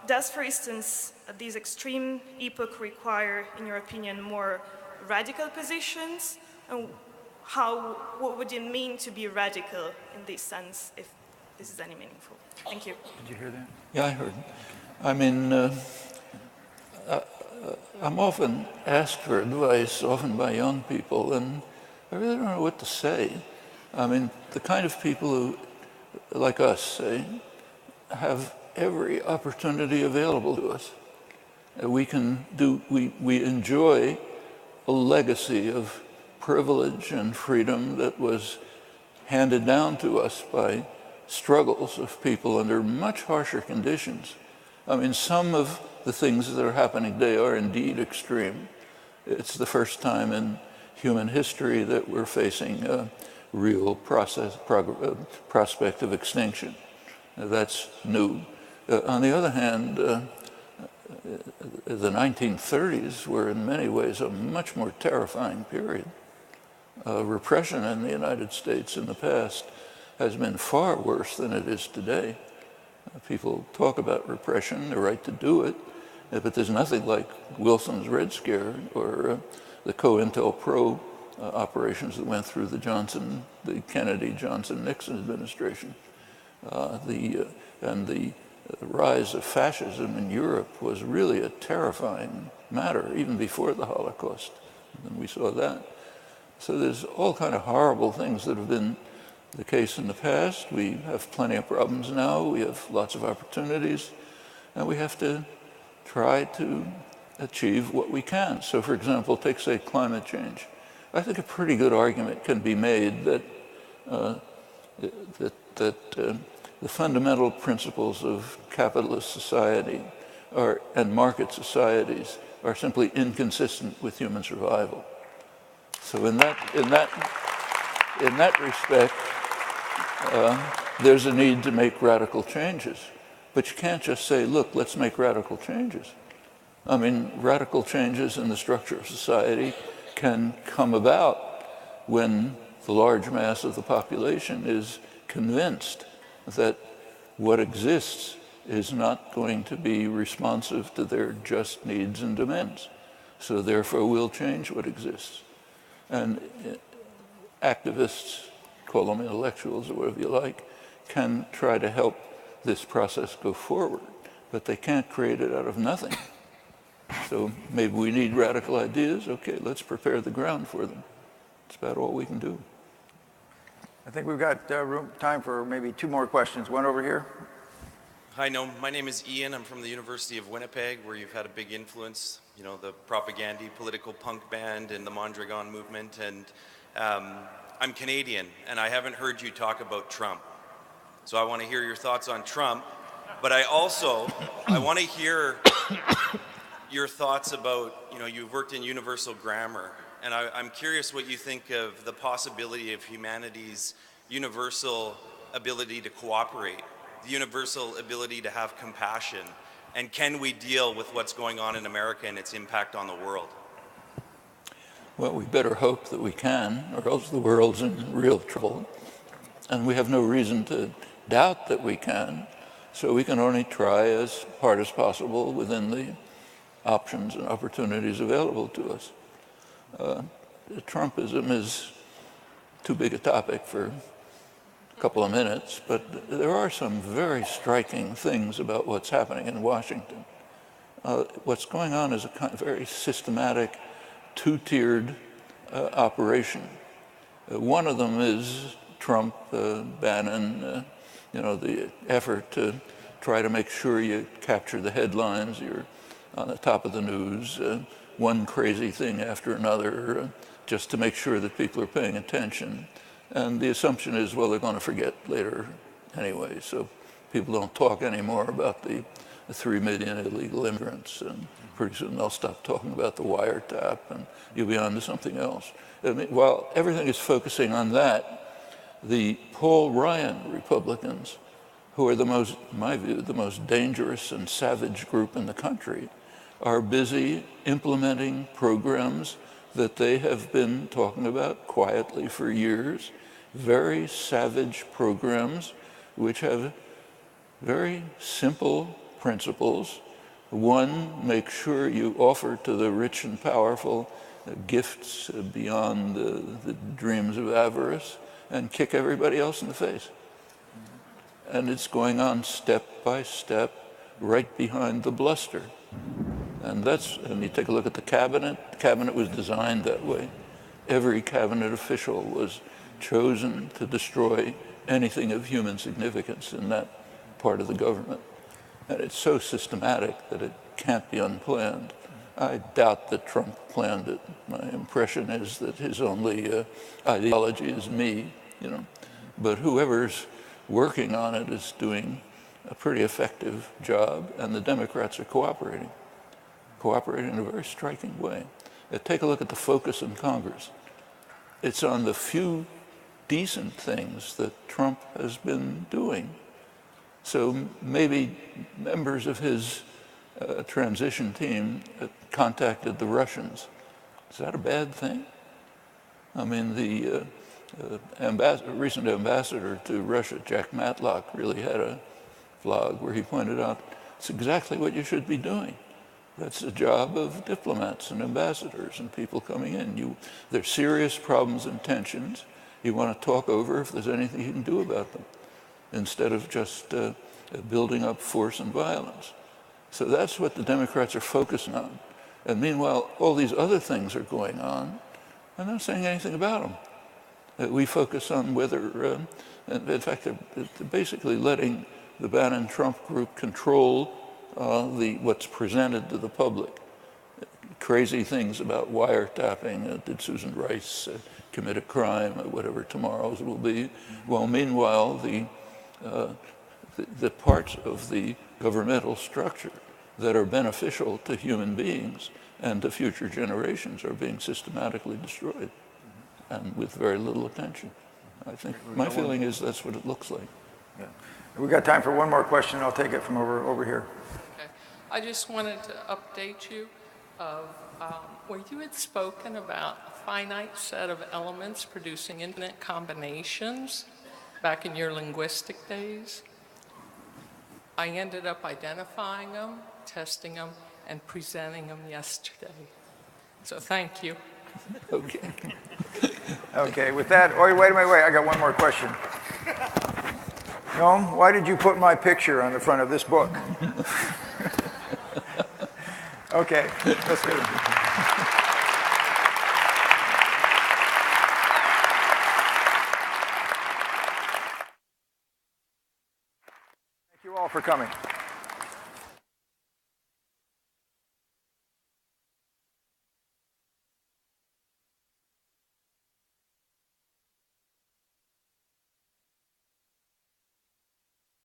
Does, for instance, these extreme epoch require, in your opinion, more radical positions? And what would it mean to be radical in this sense, if this is any meaningful? Thank you. Did you hear that? Yeah, I heard. I mean, I'm often asked for advice, often by young people, and I really don't know what to say. I mean, the kind of people who, like us, say, have every opportunity available to us. We enjoy a legacy of privilege and freedom that was handed down to us by struggles of people under much harsher conditions. I mean, some of the things that are happening today are indeed extreme. It's the first time in human history that we're facing a real prospect of extinction. That's new. On the other hand, the 1930s were in many ways a much more terrifying period. Repression in the United States in the past has been far worse than it is today. People talk about repression, the right to do it, but there's nothing like Wilson's Red Scare or the COINTELPRO operations that went through the Kennedy, Johnson, Nixon administration. And the rise of fascism in Europe was really a terrifying matter, even before the Holocaust. And we saw that. So there's all kind of horrible things that have been the case in the past. We have plenty of problems now. We have lots of opportunities. And we have to try to achieve what we can. So, for example, take, say, climate change. I think a pretty good argument can be made that the fundamental principles of capitalist society and market societies are simply inconsistent with human survival. So in that respect, there's a need to make radical changes. But you can't just say, look, let's make radical changes. I mean, radical changes in the structure of society can come about when the large mass of the population is convinced that what exists is not going to be responsive to their just needs and demands. So therefore, we'll change what exists. And activists, call them intellectuals or whatever you like, can try to help this process go forward, but they can't create it out of nothing. So maybe we need radical ideas. Okay, let's prepare the ground for them. That's about all we can do. I think we've got time for maybe two more questions. One over here. Hi, Noam. My name is Ian. I'm from the University of Winnipeg, where you've had a big influence, you know, the Propagandy political punk band and the Mondragon movement. And I'm Canadian, and I haven't heard you talk about Trump. So I want to hear your thoughts on Trump. But I want to hear your thoughts about, you know, you've worked in universal grammar. And I'm curious what you think of the possibility of humanity's universal ability to cooperate, the universal ability to have compassion, and can we deal with what's going on in America and its impact on the world? Well, we better hope that we can, or else the world's in real trouble. And we have no reason to doubt that we can. So we can only try as hard as possible within the options and opportunities available to us. Trumpism is too big a topic for a couple of minutes, but there are some very striking things about what's happening in Washington. What's going on is a kind of very systematic, two-tiered operation. One of them is Trump, Bannon, the effort to try to make sure you capture the headlines, you're on the top of the news, one crazy thing after another, just to make sure that people are paying attention. And the assumption is, well, they're going to forget later anyway, so people don't talk anymore about the 3 million illegal immigrants, and pretty soon they'll stop talking about the wiretap, and you'll be on to something else. I mean, while everything is focusing on that, the Paul Ryan Republicans, who are in my view, the most dangerous and savage group in the country, are busy implementing programs that they have been talking about quietly for years, very savage programs which have very simple principles. One, make sure you offer to the rich and powerful gifts beyond the dreams of avarice, and kick everybody else in the face. And it's going on step by step, right behind the bluster. And you take a look at the cabinet was designed that way. Every cabinet official was chosen to destroy anything of human significance in that part of the government. And it's so systematic that it can't be unplanned. I doubt that Trump planned it. My impression is that his only ideology is me, But whoever's working on it is doing a pretty effective job, and the Democrats are cooperating in a very striking way. Take a look at the focus in Congress. It's on the few decent things that Trump has been doing. So maybe members of his transition team contacted the Russians. Is that a bad thing? I mean, the recent ambassador to Russia, Jack Matlock, really had a vlog where he pointed out it's exactly what you should be doing. That's the job of diplomats and ambassadors and people coming in. There's serious problems and tensions. You want to talk over if there's anything you can do about them, instead of just building up force and violence. So that's what the Democrats are focusing on. And meanwhile, all these other things are going on. I'm not saying anything about them. We focus on whether, in fact, they're basically letting the Bannon-Trump group control what's presented to the public. Crazy things about wiretapping. Did Susan Rice commit a crime, or whatever tomorrow's will be? Well, meanwhile, the parts of the governmental structure that are beneficial to human beings and to future generations are being systematically destroyed, and with very little attention. I think my feeling is that's what it looks like. Yeah. We've got time for one more question. I'll take it from over here. Okay. I just wanted to update you of where you had spoken about a finite set of elements producing infinite combinations back in your linguistic days. I ended up identifying them, testing them, and presenting them yesterday. So thank you. Okay. Okay, with that, wait, I got one more question. Noam, why did you put my picture on the front of this book? Okay, let's do it. Thank you all for coming.